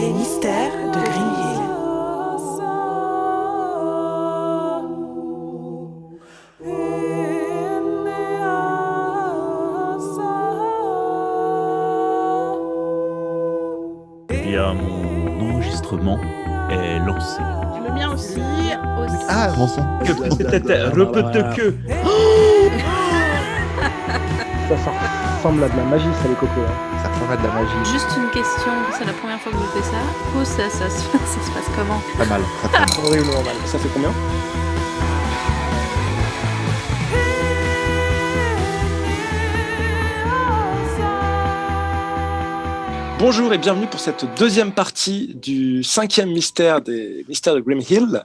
Les mystères de Green Hill. Eh bien, mon enregistrement est lancé. Le mien aussi. Ah, mon son. Peut-être repete que. Ça ressemble à de la magie, ça, les cocos. Ça ressemble à de la magie. Juste une question, c'est la première fois que je fais ça. Oh, ça se passe comment? Pas mal. Horrible, normal. Ça fait combien? Bonjour et bienvenue pour cette deuxième partie du 5e mystère des mystères de Grim Hill,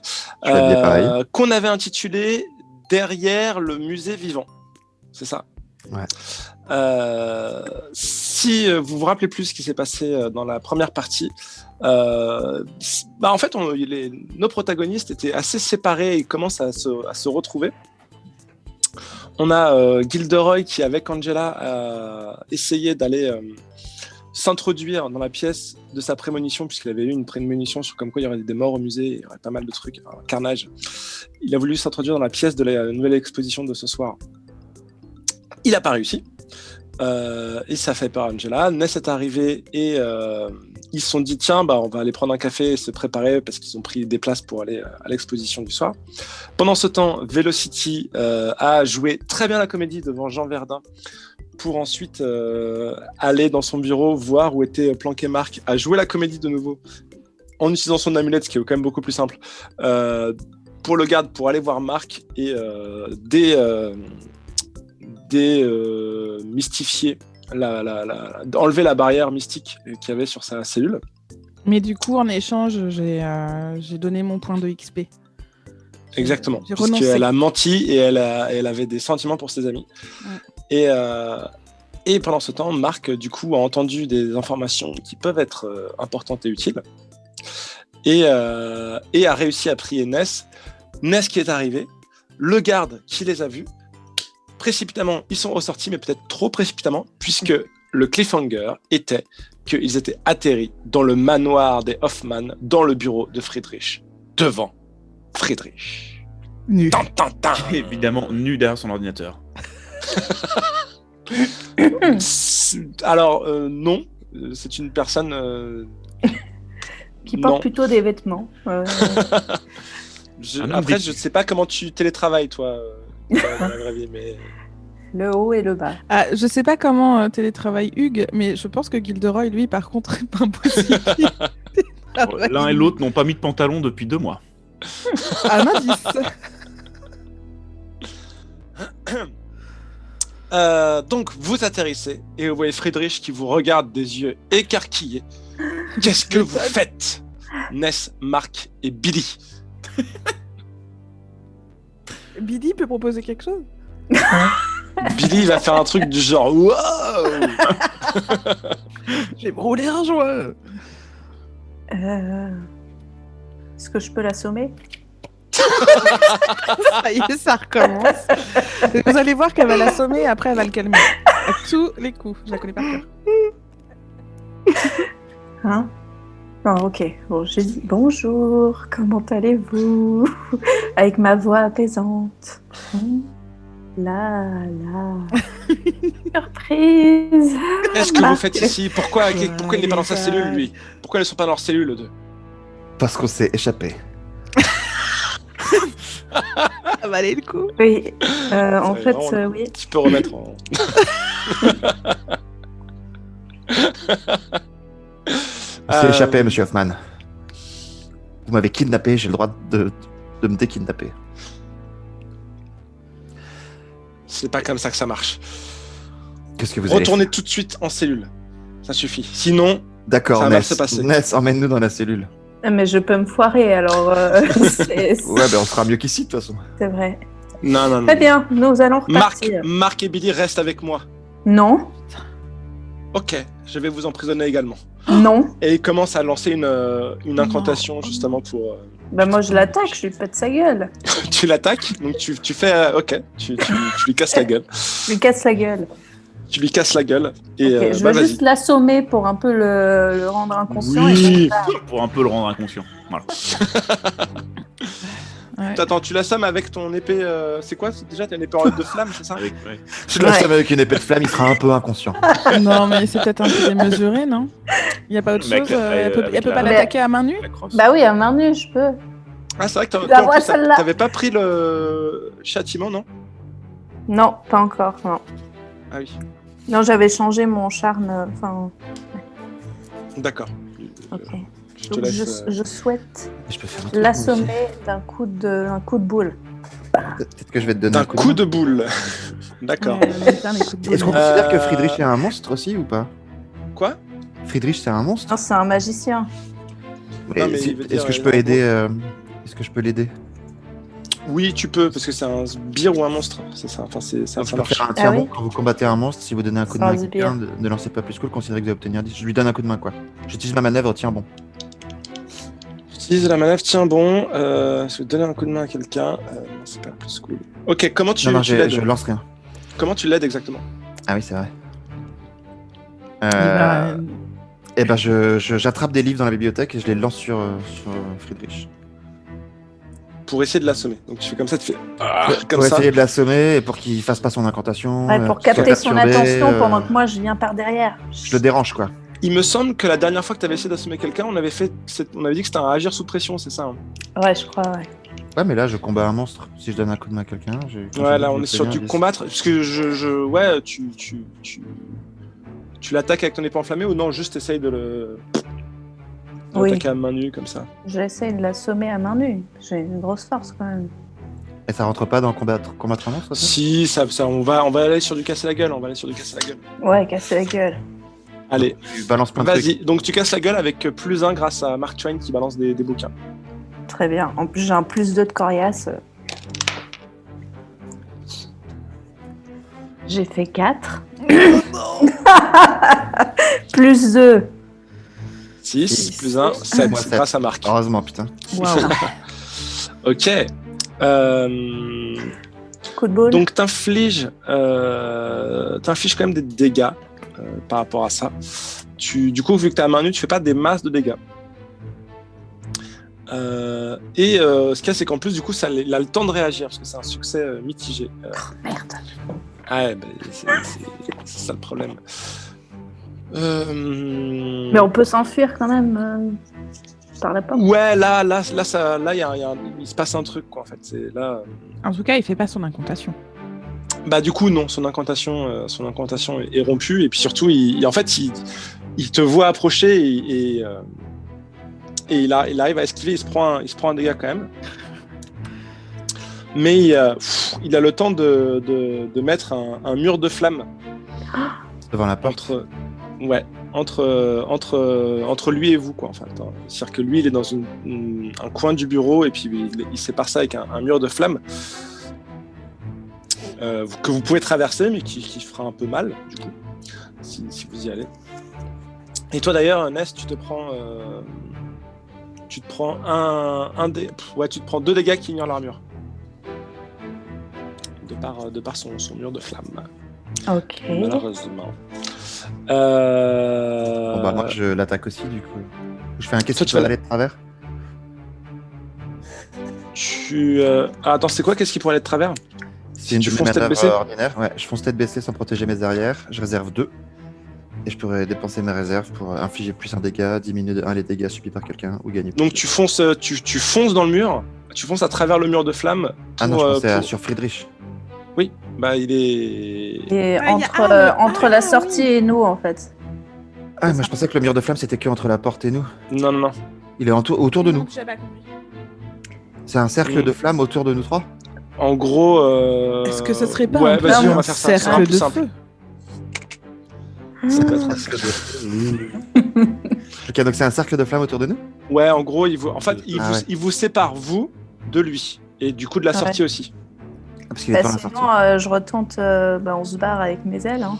qu'on avait intitulé Derrière le musée vivant. C'est ça? Ouais. Si vous vous rappelez plus ce qui s'est passé dans la première partie, en fait, nos protagonistes étaient assez séparés et commencent à se retrouver. On a Gilderoy qui, avec Angela, a essayé d'aller s'introduire dans la pièce de sa prémonition, puisqu'il avait eu une prémonition sur comme quoi il y aurait des morts au musée, il y aurait pas mal de trucs, un carnage. Il a voulu s'introduire dans la pièce de la nouvelle exposition de ce soir. Il n'a pas réussi. Et ça fait peur à Angela. Ness est arrivé et ils se sont dit tiens, on va aller prendre un café et se préparer parce qu'ils ont pris des places pour aller à l'exposition du soir. Pendant ce temps, Velocity a joué très bien la comédie devant Jean Verdun pour ensuite aller dans son bureau voir où était planqué Marc, a joué la comédie de nouveau en utilisant son amulette, ce qui est quand même beaucoup plus simple, pour le garde, pour aller voir Marc et mystifier, enlever la barrière mystique qu'il y avait sur sa cellule. Mais du coup, en échange, j'ai donné mon point de XP. Exactement, puisqu'elle a menti et elle avait des sentiments pour ses amis. Ouais. Et pendant ce temps, Marc, du coup, a entendu des informations qui peuvent être importantes et utiles. Et a réussi à prier Ness. Ness qui est arrivé, le garde qui les a vus. Précipitamment, ils sont ressortis, mais peut-être trop précipitamment, puisque le cliffhanger était qu'ils étaient atterris dans le manoir des Hoffman, dans le bureau de Friedrich, devant Friedrich. Nu. Évidemment, nu derrière son ordinateur. Alors, non, c'est une personne... qui porte plutôt des vêtements. Je ne sais pas comment tu télétravailles, toi, dans la vraie vie, mais... Le haut et le bas. Ah, je sais pas comment télétravaille Hugues, mais je pense que Gilderoy, lui, par contre, est pas impossible. L'un et l'autre n'ont pas mis de pantalon depuis 2 mois. Un indice. Donc, vous atterrissez et vous voyez Friedrich qui vous regarde des yeux écarquillés. Qu'est-ce que vous faites? Ness, Marc et Billy. Billy peut proposer quelque chose? Billy va faire un truc du genre wow. J'ai brûlé un joint. Est-ce que je peux l'assommer? Ça y est, ça recommence. Vous allez voir qu'elle va l'assommer et après elle va le calmer. À tous les coups. Je la connais par cœur. Hein? Oh, ok. Bon, j'ai dit bonjour, comment allez-vous? Avec ma voix apaisante. Là. Surprise. Qu'est-ce que vous faites ici? Pourquoi il n'est pas dans sa cellule, lui? Pourquoi ils ne sont pas dans leur cellule, eux deux? Parce qu'on s'est échappé. Ça valait le coup. Oui, en fait, oui. Tu peux remettre en... On s'est échappé, monsieur Hoffman. Vous m'avez kidnappé, j'ai le droit de me dékidnapper. C'est pas comme ça que ça marche. Qu'est-ce que vous avez Retournez tout de suite en cellule. Ça suffit. Sinon, d'accord, ça va se passer. Ness, emmène-nous dans la cellule. Mais je peux me foirer, alors... Ouais, on fera mieux qu'ici, de toute façon. C'est vrai. Non. Très bien, nous allons repartir. Marc et Billy restent avec moi. Non. Ok, je vais vous emprisonner également. Non. Et il commence à lancer une incantation, justement, pour... Moi, je l'attaque, je lui pète sa gueule. Tu l'attaques, donc tu fais... ok, tu lui casses la gueule. Je lui casse la gueule. Tu lui casses la gueule. Et Ok, je bah, veux vas-y. juste l'assommer pour un peu le rendre inconscient. Oui, pour un peu le rendre inconscient. Voilà. Ouais. Attends, tu l'assommes avec ton épée. C'est quoi déjà? T'as une épée en de flamme, c'est ça? Avec, ouais. Je le sais avec une épée de flamme, il sera un peu inconscient. Non, mais c'est peut-être un peu démesuré, non? Il n'y a pas autre Mais chose? avec la- Elle peut pas la- l'attaquer à main nue? La crosse. Bah oui, à main nue, je peux. Ah, c'est vrai que Tu la en vois, plus, celle-là t'avais pas pris le châtiment, non? Non, pas encore, non. Ah oui, Non, j'avais changé mon charme, enfin... d'accord. ok. Je te Donc, laisse. je souhaite Je peux faire un truc, moi l'assommer d'un coup de boule. aussi. Peut-être que je vais te donner D'un un coup coup de de boule. D'accord. Ouais, elle aime bien les coups de main. Est-ce qu'on boule. considère que Friedrich est un monstre aussi ou pas? Quoi? Friedrich, c'est un monstre? Non, c'est un magicien. Non, mais il veut dire, Est-ce que je il peux a un aider Est-ce que je peux l'aider? Oui, tu peux, parce que c'est un sbire ou un monstre. C'est ça. Enfin, ça Je peux marche. faire un tiers Ah oui. bon quand vous combattez un monstre. Si vous donnez un coup de Sans main à quelqu'un, sbire. ne lancez pas plus cool, considérez que vous allez obtenir 10. Je lui donne un coup de main, quoi. J'utilise ma manœuvre, tiens bon. Utilise la manœuvre, tiens bon. Je vais donner un coup de main à quelqu'un. Non, c'est pas plus cool. Ok, comment tu, Non, tu je l'aides? lance rien. Comment tu l'aides exactement? Ah oui, c'est vrai. Il va- Eh ben, j'attrape des livres dans la bibliothèque et je les lance sur Friedrich. Pour essayer de l'assommer. Donc tu fais comme ça, tu fais comme Pour ça. essayer de l'assommer et pour qu'il fasse pas son incantation. Ouais, pour qu'il soit capter son perturbé, attention pendant que moi je viens par derrière. Je le dérange, quoi. Il me semble que la dernière fois que tu avais essayé d'assommer quelqu'un, on avait dit que c'était un agir sous pression, c'est ça hein? Ouais, je crois, ouais. Ouais, mais là, je combats un monstre. Si je donne un coup de main à quelqu'un, Ouais, là on est sur du combattre. Parce que ouais, tu l'attaques avec ton épée enflammée ou non, juste essaye de Oui. l'attaquer à main nue comme ça. J'essaie de l'assommer à main nue. J'ai une grosse force quand même. Et ça rentre pas dans combattre un monstre, ça? Si, ça, on va aller sur du casser la gueule. On va aller sur du casser la gueule. Ouais, casser la gueule. Allez, Tu balances plein de trucs. vas-y. Donc tu casses la gueule avec +1 grâce à Mark Twain qui balance des bouquins. Très bien. En plus, j'ai un +2 de coriace. J'ai fait 4. +2. 6 +1, 7 Moi, 7. grâce à Marc. Heureusement, putain. Waouh. Ok. Coup de boule. Donc t'infliges quand même des dégâts par rapport à ça. Du coup, vu que t'es à main nue, tu fais pas des masses de dégâts. Ce qu'il y a, c'est qu'en plus, du coup, il a le temps de réagir parce que c'est un succès mitigé. Merde. Ouais, bah, c'est ça le problème. Mais on peut s'enfuir quand même par la porte. Ouais, là, il se passe un truc, quoi, en fait. C'est là. En tout cas, il fait pas son incantation. Bah, du coup, non, son incantation est rompue et puis surtout, il te voit approcher et il arrive à esquiver. Il se prend un dégât quand même. Mais il a le temps de mettre un mur de flammes Devant la porte. entre lui et vous, quoi, en fait. C'est-à-dire que lui, il est dans un coin du bureau et puis il sépare ça avec un mur de flammes que vous pouvez traverser, mais qui fera un peu mal, du coup, si vous y allez. Et toi, d'ailleurs, Ness, tu te prends tu te prends 2 dégâts qui ignorent l'armure. De par son mur de flammes, Ok. malheureusement. Bon, bah, moi, je l'attaque aussi, du coup. Je fais un question tu qui va vas- aller de travers. Attends, c'est quoi? Qu'est-ce qui pourrait aller de travers? C'est une Tu double fonces tête manœuvre baissée? ordinaire. Ouais, je fonce tête baissée sans protéger mes arrières. Je réserve 2. Et je pourrais dépenser mes réserves pour infliger plus un dégât, diminuer de 1 les dégâts subis par quelqu'un ou gagner plus. Donc tu fonces dans le mur, tu fonces à travers le mur de flammes. Ah non, pour, je pensais pour- sur Friedrich. Oui, bah il est. Et Ah, entre la sortie et nous, en fait. Ah, moi je pensais que le mur de flamme c'était que entre la porte et nous. Non. Il est autour de nous. J'avais pas compris. C'est un cercle Mm. de flammes autour de nous trois. En gros. Est-ce que ce serait pas Ouais, un vas-y, peu on va faire ça. C'est cercle plus de simple. feu? Ça peut être un cercle de- Ok, donc c'est un cercle de flammes autour de nous. Ouais, en gros, il vous sépare, vous, de lui. Et du coup, de la Ah sortie aussi. Ah, parce qu'il est Bah, dans la sortie. sinon, je retente. On se barre avec mes ailes. Hein.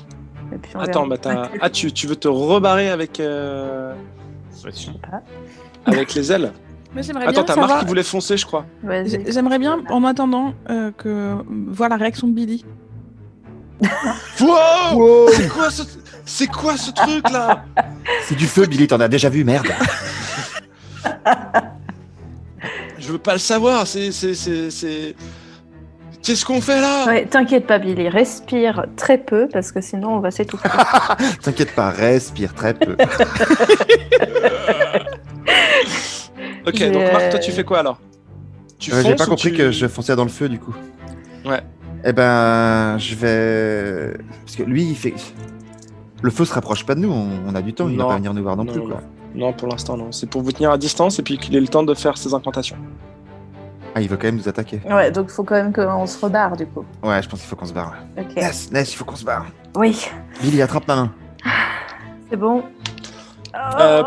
Et puis on Attends, verra. bah tu veux te rebarrer avec avec les ailes? Moi, j'aimerais Attends, bien t'as Marc savoir... qui voulait foncer, je crois. Vas-y. J'aimerais bien, en attendant, voir la réaction de Billy. Wow, C'est quoi ce truc là? C'est du feu, Billy, t'en as déjà vu, merde. Je veux pas le savoir, Qu'est-ce qu'on fait là? Ouais, t'inquiète pas, Billy, respire très peu parce que sinon on va s'étouffer. T'inquiète pas, respire très peu. Ok, J'ai- donc Marc, toi tu fais quoi alors? Tu J'ai fonces pas ou compris tu- que je fonçais dans le feu, du coup. Ouais. Eh ben, je vais... Parce que lui, il fait... Le feu se rapproche pas de nous, on a du temps, il va Non. pas venir nous voir non, Non, plus, non. quoi. Non, pour l'instant non. C'est pour vous tenir à distance et puis qu'il ait le temps de faire ses incantations. Ah, il veut quand même nous attaquer. Ouais, donc faut quand même qu'on se rebarre du coup. Ouais, je pense qu'il faut qu'on se barre. Ok. Ness, il faut qu'on se barre. Oui, Billy, attrape ma main. c'est bon.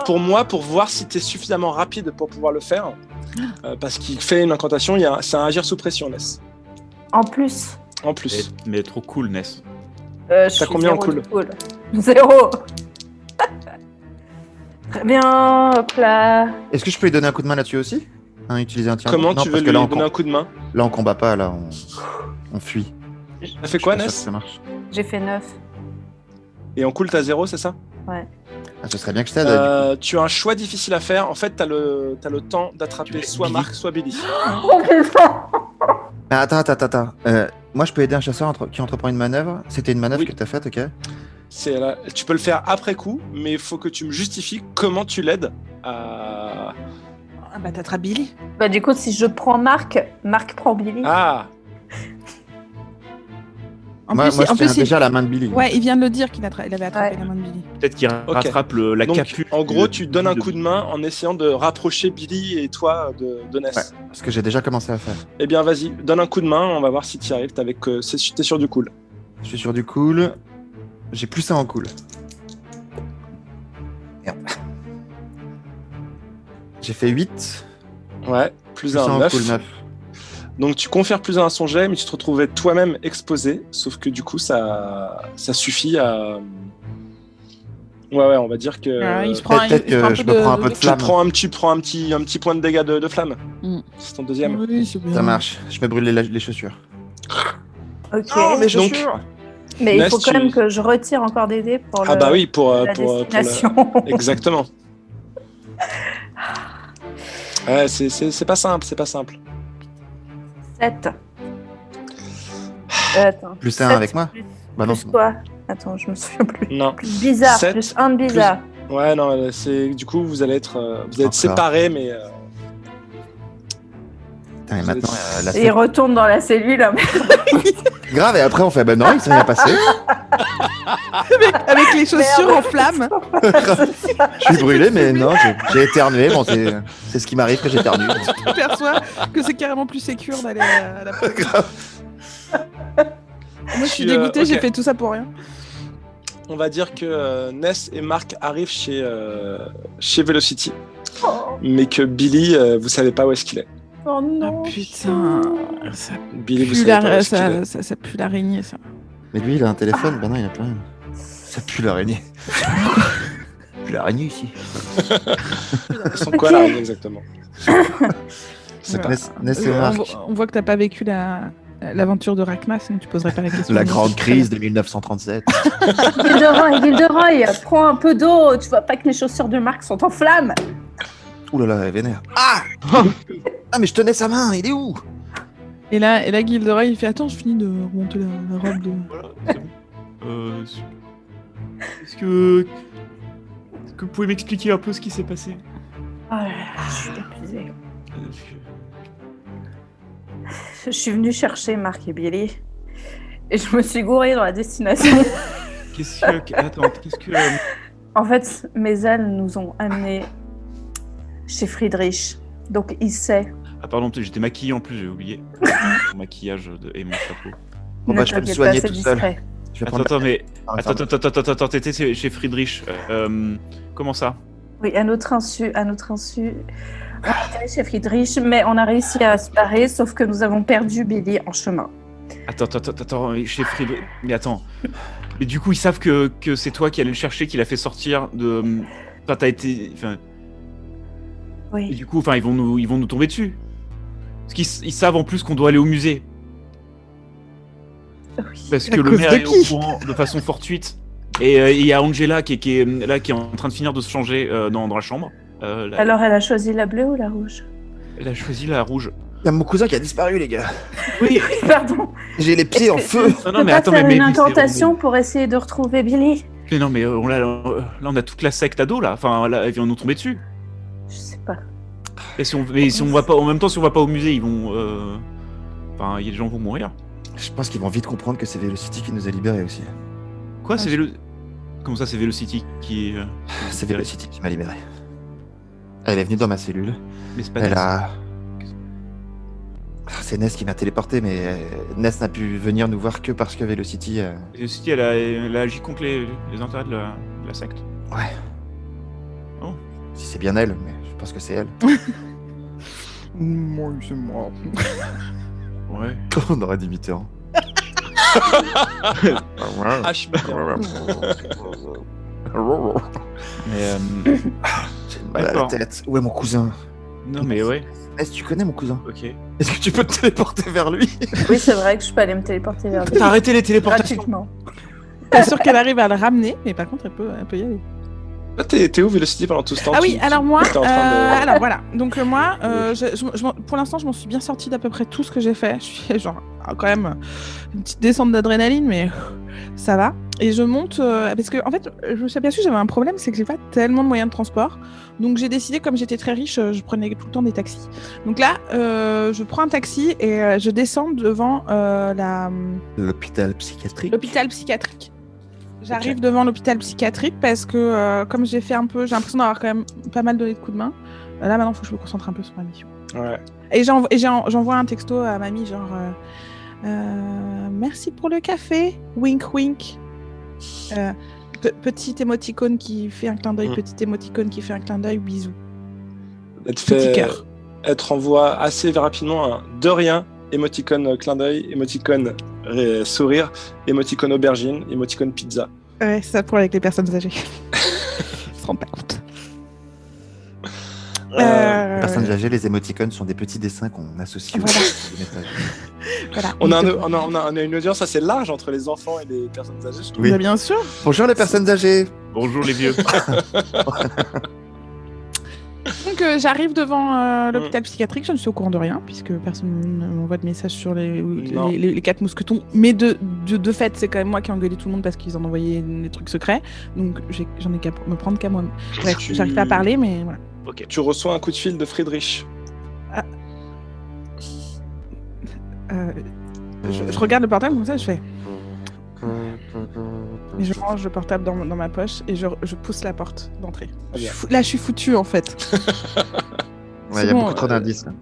Pour moi, pour voir si tu es suffisamment rapide pour pouvoir le faire, parce qu'il fait une incantation, c'est un agir sous pression, Ness. En plus, En plus. Mais trop cool, Ness. je suis combien en 0 cool de cool 0. Très bien, hop là. Est-ce que je peux lui donner un coup de main là-dessus aussi? Hein, utiliser un tir. Comment Non, tu veux parce lui que là, donner un coup de main? là, on combat pas, là, on fuit. T'as fait quoi, Je suis pas sûr Ness? que ça marche. J'ai fait 9. Et en cool, t'as 0, c'est ça? Ah, ce serait bien que je t'aide. Tu as un choix difficile à faire. En fait, t'as le temps d'attraper soit Billy. Marc, soit Billy. Oh putain. Ah, attends. Moi, je peux aider un chasseur qui entreprend une manœuvre. C'était une manœuvre Oui. que t'as faite, ok? Tu peux le faire après coup, mais il faut que tu me justifies comment tu l'aides à... Ah bah t'attrapes Billy. Bah du coup, si je prends Marc, Marc prend Billy. Ah, En Moi, plus, je tiens déjà la main de Billy. ouais, il vient de le dire qu'il il avait attrapé Ouais. la main de Billy. Peut-être qu'il rattrape la donc capuche. en gros, tu donnes un coup de main en essayant de rapprocher Billy et toi de Ness. Ouais, ce que j'ai déjà commencé à faire. Eh bien, vas-y, donne un coup de main, on va voir si tu y arrives. T'es sur du cool. Je suis sur du cool. J'ai plus ça en cool. Merde. J'ai fait 8. Ouais, plus Plus ça un en 9. cool, 9. Donc tu confères plus un à son jet, mais tu te retrouvais toi-même exposé, sauf que du coup, ça suffit à... Ouais, on va dire que... Il se prend peut-être il se prend que je me prends un peu de Tu flamme. prends un petit point de dégâts de flamme. Mm. C'est ton deuxième. Oui, c'est bien. Ça marche. Je me brûle les chaussures. Ok. Donc, Mais il Ness, faut quand tu- même que je retire encore des dés pour Ah bah oui, pour la le... destination. Exactement. Ouais, c'est pas simple, c'est pas simple. 7. Attends. Plus un 7 avec moi plus, Bah non, plus quoi? Attends, je me souviens plus. Non. Plus bizarre, 7 plus 1 de bizarre. Ouais, non, c'est du coup vous allez être Encore. séparés, mais Putain, et maintenant, la Et il retourne dans la cellule. hein. grave, et après on fait, bah non, il s'est rien passé. Avec les chaussures Merde. en flammes. Je suis brûlé, mais non, j'ai éternué. Bon, c'est ce qui m'arrive que j'éternue. Tu t'aperçois que c'est carrément plus sécure d'aller à la poste. Grave. Moi, je suis Tu, dégoûtée, ok. j'ai fait tout ça pour rien. on va dire que Ness et Marc arrivent chez Velocity, mais que Billy, vous savez pas où est-ce qu'il est. Oh Ah non. putain, ça Billy, vous pue savez pas où est-ce qu'il est. ça pue l'araignée, ça. Mais lui, il a un téléphone. Bah non, il a plus rien. Ça pue l'araignée. Pue l'araignée ici. Ils sont quoi là exactement? C'est Voilà. Ness et Marc. On voit que t'as pas vécu l'aventure de Rachma, sinon tu poserais pas la question. La grande crise de 1937. Gilderoy, prends un peu d'eau. Tu vois pas que les chaussures de Marc sont en flammes. Ouh là là, elle est vénère. Ah mais je tenais sa main, il est où? Et là, Gilderoy, il fait attends, je finis de remonter la robe de. Voilà, c'est bon. Est-ce que vous pouvez m'expliquer un peu ce qui s'est passé? Oh là là, je suis épuisée. Parce que- Je suis venue chercher Marc et Billy. Et je me suis gourée dans la destination. Qu'est-ce que... Attends, qu'est-ce que... En fait, mes ailes nous ont amenés chez Friedrich. Donc il sait. Ah pardon, j'étais maquillé en plus, j'ai oublié. Mon maquillage et mon chapeau. Bon Ne bah je peux me t'inquiète soigner pas, tout c'est seul. discret. Je vais Attends, prendre attends, mais... la- Attends, t'étais chez Friedrich. Comment ça? Oui, à notre insu. On est allé chez Friedrich, mais on a réussi à se barrer, sauf que nous avons perdu Billy en chemin. Attends, chez Friedrich... Mais attends. Mais du coup, ils savent que c'est toi qui allais le chercher, qui l'a fait sortir de... Enfin, t'as été... Enfin, et Oui. du coup, enfin, ils vont nous tomber dessus. Parce qu'ils savent en plus qu'on doit aller au musée. Oui. Parce À que le cause maire de est au qui courant de façon fortuite. Et il y a Angela qui est en train de finir de se changer dans la chambre. Alors, elle a choisi la bleue ou la rouge? Elle a choisi la rouge. Il y a mon cousin qui a disparu, les gars. Oui. Pardon. J'ai les pieds en feu. Non, On peut pas attends, faire une c'est- incantation pour essayer de retrouver Billy? Mais non, mais là, on a toute la secte ado là. Enfin, là, elle vient nous tomber dessus. Je sais pas. Et si on va pas, en même temps, si on va pas au musée, ils vont. Enfin, il y a des gens qui vont mourir. Je pense qu'ils vont vite comprendre que c'est Velocity qui nous a libérés aussi. Quoi, c'est Comment ça, c'est Velocity qui. C'est Velocity qui m'a libéré. Elle est venue dans ma cellule. Mais c'est pas Elle Ness. a... C'est Ness qui m'a téléporté, mais Ness n'a pu venir nous voir que parce que Velocity... Velocity, elle a agi contre les intérêts de la secte. Ouais. Oh. Si c'est bien elle, mais je pense que c'est elle. Moi, c'est moi. Ouais. On aurait dit Mitterrand. Ah, je suis Mitterrand. Mais. J'ai mal à la D'accord. tête. Où est mon cousin? Non, mais ouais. Ness, tu connais mon cousin? Ok. Est-ce que tu peux te téléporter vers lui? Oui, c'est vrai que je peux aller me téléporter vers lui. T'as arrêté les téléportations. Gratuitement. Pas sûr qu'elle arrive à le ramener, mais par contre, elle peut y aller. Là, t'es où, Velocity, pendant tout ce temps? Ah oui, alors moi, t'es en train de- alors voilà. Donc moi, pour l'instant, je m'en suis bien sortie d'à peu près tout ce que j'ai fait. Je suis genre quand même une petite descente d'adrénaline, mais ça va. Et je monte parce que en fait, je me suis aperçue que j'avais un problème, c'est que j'ai pas tellement de moyens de transport. Donc j'ai décidé, comme j'étais très riche, je prenais tout le temps des taxis. Donc là, je prends un taxi et je descends devant L'hôpital psychiatrique. l'hôpital psychiatrique. J'arrive devant l'hôpital psychiatrique parce que comme j'ai l'impression d'avoir quand même pas mal donné de coups de main. Là maintenant, il faut que je me concentre un peu sur ma mission. Ouais. Et j'envoie un texto à mamie genre merci pour le café, wink wink. Petit émoticône qui fait un clin d'œil, petit émoticône qui fait un clin d'œil, bisous. Elle te Petit fait... cœur. Elle te renvoie assez rapidement un de rien, émoticône clin d'œil, émoticône sourire, émoticône aubergine, émoticône pizza. Ouais, c'est ça pour avec les personnes âgées. Ils se rendent pas compte. Les personnes âgées, les émoticônes sont des petits dessins qu'on associe Voilà. au message. Voilà. On a une audience assez large entre les enfants et les personnes âgées. je trouve. Oui. Bah, bien sûr. Bonjour les personnes âgées. Bonjour les vieux. Donc j'arrive devant l'hôpital psychiatrique, je ne suis au courant de rien, puisque personne ne m'envoie de message sur les 4 mousquetons. Mais de fait, c'est quand même moi qui ai engueulé tout le monde parce qu'ils en envoyaient des trucs secrets. Donc j'en ai qu'à me prendre qu'à moi. Bref, j'arrive pas à parler, mais voilà. Ok. Tu reçois un coup de fil de Friedrich. Je regarde le portable comme ça, je fais. Et je range le portable dans ma poche et je pousse la porte d'entrée. Très bien. Là, je suis foutue en fait. Ouais, il y a bon, beaucoup trop d'indices. Là.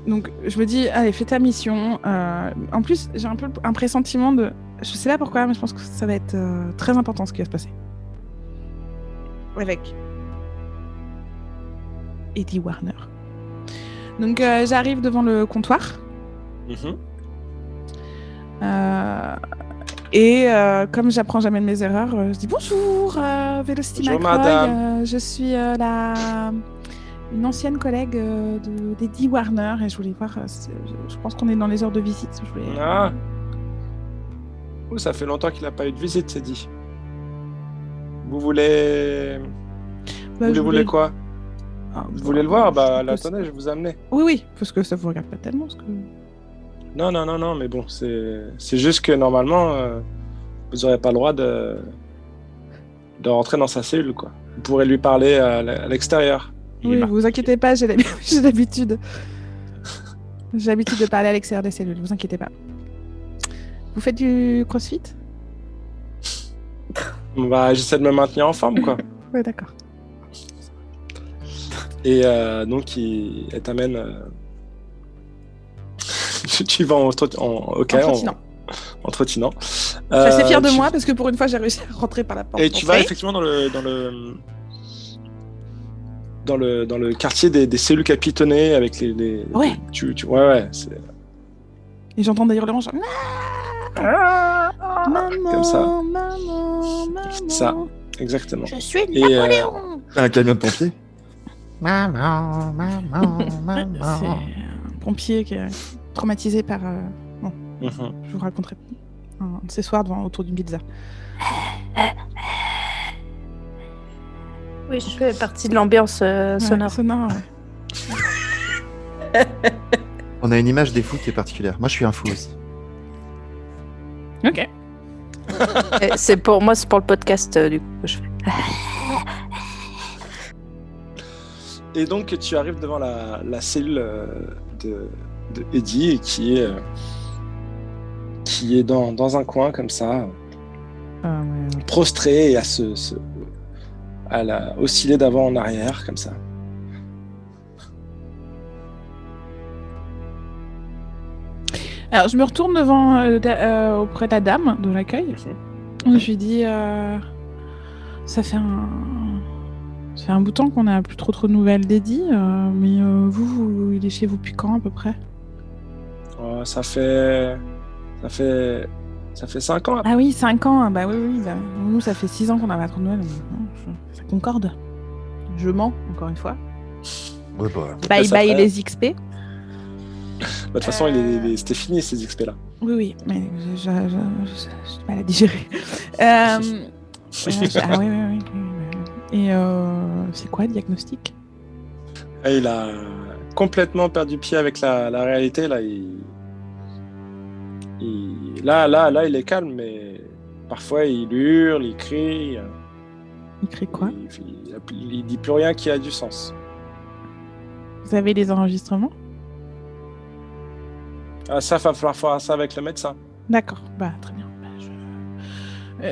Donc je me dis, allez, fais ta mission. En plus, j'ai un peu un pressentiment de... Je sais pas pourquoi, mais je pense que ça va être très important ce qui va se passer. Avec Eddie Warner. Donc j'arrive devant le comptoir. Mhm. Et comme j'apprends jamais de mes erreurs, je dis bonjour, Velocity Bonjour, McCoy. madame. Je suis une ancienne collègue d'Eddie Warner et je voulais voir. Je pense qu'on est dans les heures de visite. Je voulais, Ah. Ouh, ça fait longtemps qu'il n'a pas eu de visite, c'est dit. Vous voulez... bah, je Vous voulez quoi? Ah, Vous voulez le voir? Bah, je là, peux- attendez, je vais vous amener. Oui, parce que ça vous regarde pas tellement. Parce que... Non, mais bon, c'est juste que normalement, vous n'aurez pas le droit de rentrer dans sa cellule, quoi. Vous pourrez lui parler à l'extérieur. Il est Oui, marqué. vous inquiétez pas, j'ai l'habitude. J'ai l'habitude de parler à l'extérieur des cellules, vous inquiétez pas. Vous faites du crossfit? Bah, j'essaie de me maintenir en forme, quoi. Ouais, d'accord. Et donc, elle t'amène... tu vas en Trottinant. en trottinant. Je suis assez fière de tu- moi parce que pour une fois j'ai réussi à rentrer par la porte. Et tu vas d'entrée. effectivement dans le quartier des cellules capitonnées avec les Ouais. ouais, c'est Et j'entends des hurlements genre maman, Comme ça. maman, maman. Ça. exactement. Je suis Et, Napoléon. Un camion de pompiers. Maman, maman, C'est maman. un pompier qui est traumatisé par. Mhm. Je vous raconterai un de ces soirs autour d'une pizza. Oui, je fais partie de l'ambiance sonore. Ouais, sonore, ouais. On a une image des fous qui est particulière. Moi, je suis un fou aussi. Ok. C'est pour moi, c'est pour le podcast du coup que je fais. Et donc, tu arrives devant la cellule de Eddie qui est dans un coin comme ça, Ouais. prostré et à osciller d'avant en arrière comme ça. Alors, je me retourne auprès de la dame de l'accueil. Je lui dis ça fait un bout de temps qu'on n'a plus trop de nouvelles d'Eddie, mais il est chez vous depuis quand à peu près? Oh, ça fait 5 ans. Ah oui, 5 ans. Bah oui. Bah, nous, ça fait 6 ans qu'on n'a pas trop de nouvelles. Ça concorde. Je mens, encore une fois. Ouais, bah. Bye ça bye ferait- les XP. De toute façon, c'était fini ces XP-là. Oui, mais j'ai du mal à digérer. Ah oui. Et c'est quoi le diagnostic? Et il a complètement perdu pied avec la réalité. Là, là, il est calme, mais parfois il hurle, il crie. Il crie quoi? Il dit plus rien qui a du sens. Vous avez les enregistrements? Ah, ça, va falloir faire ça avec le médecin. D'accord, bah très bien. Bah, Vous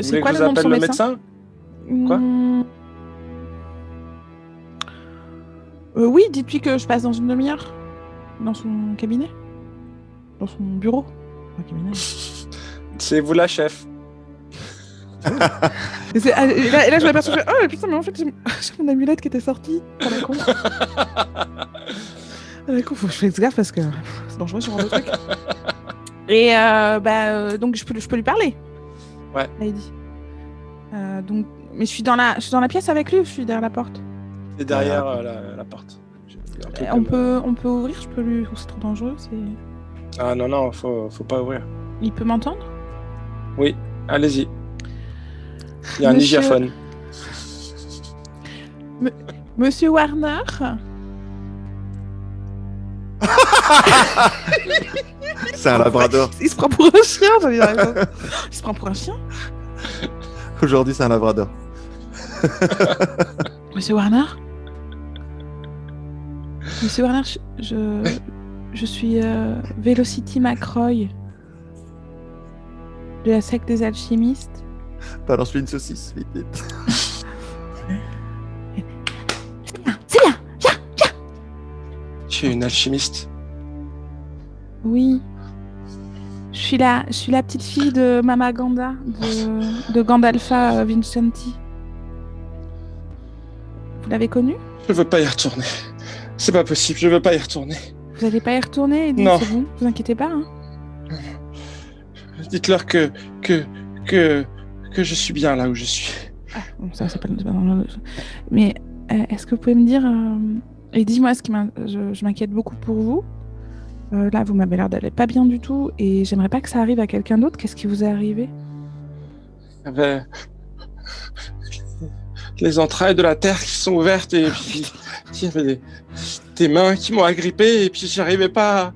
c'est voulez quoi que le je nom vous de son appelle le médecin? médecin? Quoi? Oui, dites-lui que je passe dans une demi-heure. Dans son cabinet. Dans son bureau. Pas cabinet. C'est vous la chef. Et là, je m'aperçois, oh putain, mais en fait, j'ai mon amulette qui était sortie. Ah la con. Ah la con, faut que je fasse gaffe parce que c'est dangereux ce genre de truc. Et donc je peux lui parler. Ouais. Heidi. Donc, mais je suis dans la pièce avec lui ou je suis derrière la porte? Et derrière la porte. Un peu On peut ouvrir, je peux lui. Ou c'est trop dangereux, Ah non, faut pas ouvrir. Il peut m'entendre? Oui, allez-y. Il y a un Monsieur- hygiaphone. Monsieur Warner? C'est un labrador. Il se prend pour un chien, j'en ai raison. Il se prend pour un chien? Aujourd'hui, c'est un labrador. Monsieur Warner? Monsieur Warner, je suis Velocity McRoy de la secte des alchimistes. Balance-lui une saucisse, vite, vite. C'est bien! Tu es une alchimiste. Oui. Je suis la petite fille de Mama Ganda, de Gandalfa Vincenti. Vous l'avez connue? Je veux pas y retourner. C'est pas possible, je veux pas y retourner. Vous allez pas y retourner, Eddie, Non. c'est bon, vous inquiétez pas. Hein. Dites-leur que je suis bien là où je suis. Ah, bon, ça c'est pas. Mais est-ce que vous pouvez me dire, Eddie, moi, je m'inquiète beaucoup pour vous. Là, vous m'avez l'air d'aller pas bien du tout, et j'aimerais pas que ça arrive à quelqu'un d'autre. Qu'est-ce qui vous est arrivé? Il y avait les entrailles de la terre qui sont ouvertes et puis il y avait des mains qui m'ont agrippé et puis j'arrivais pas.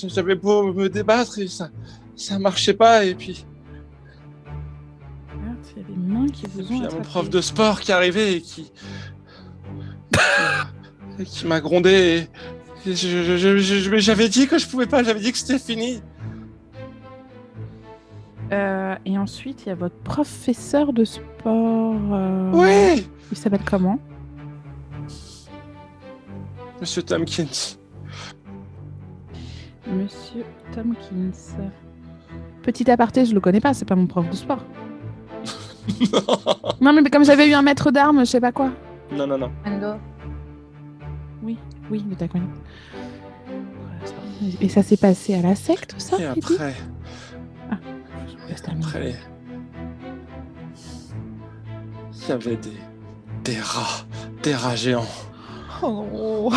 J'avais beau me débattre et ça marchait pas et puis Merde, il y a des mains qui vous il ont y a mon attrapé. prof de sport qui arrivait et qui m'a grondé. Et j'avais dit que je pouvais pas, j'avais dit que c'était fini. Et ensuite, il y a votre professeur de sport. Oui, Il s'appelle comment? Monsieur Tompkins. Monsieur Tompkins. Petit aparté, je le connais pas, c'est pas mon prof de sport. Non, mais comme j'avais eu un maître d'armes, je sais pas quoi. Non. Oui, mais t'as connu. Et ça s'est passé à la secte, ça? Et Eddie? après, Je vous laisse terminer. il y avait des rats géants. Oh.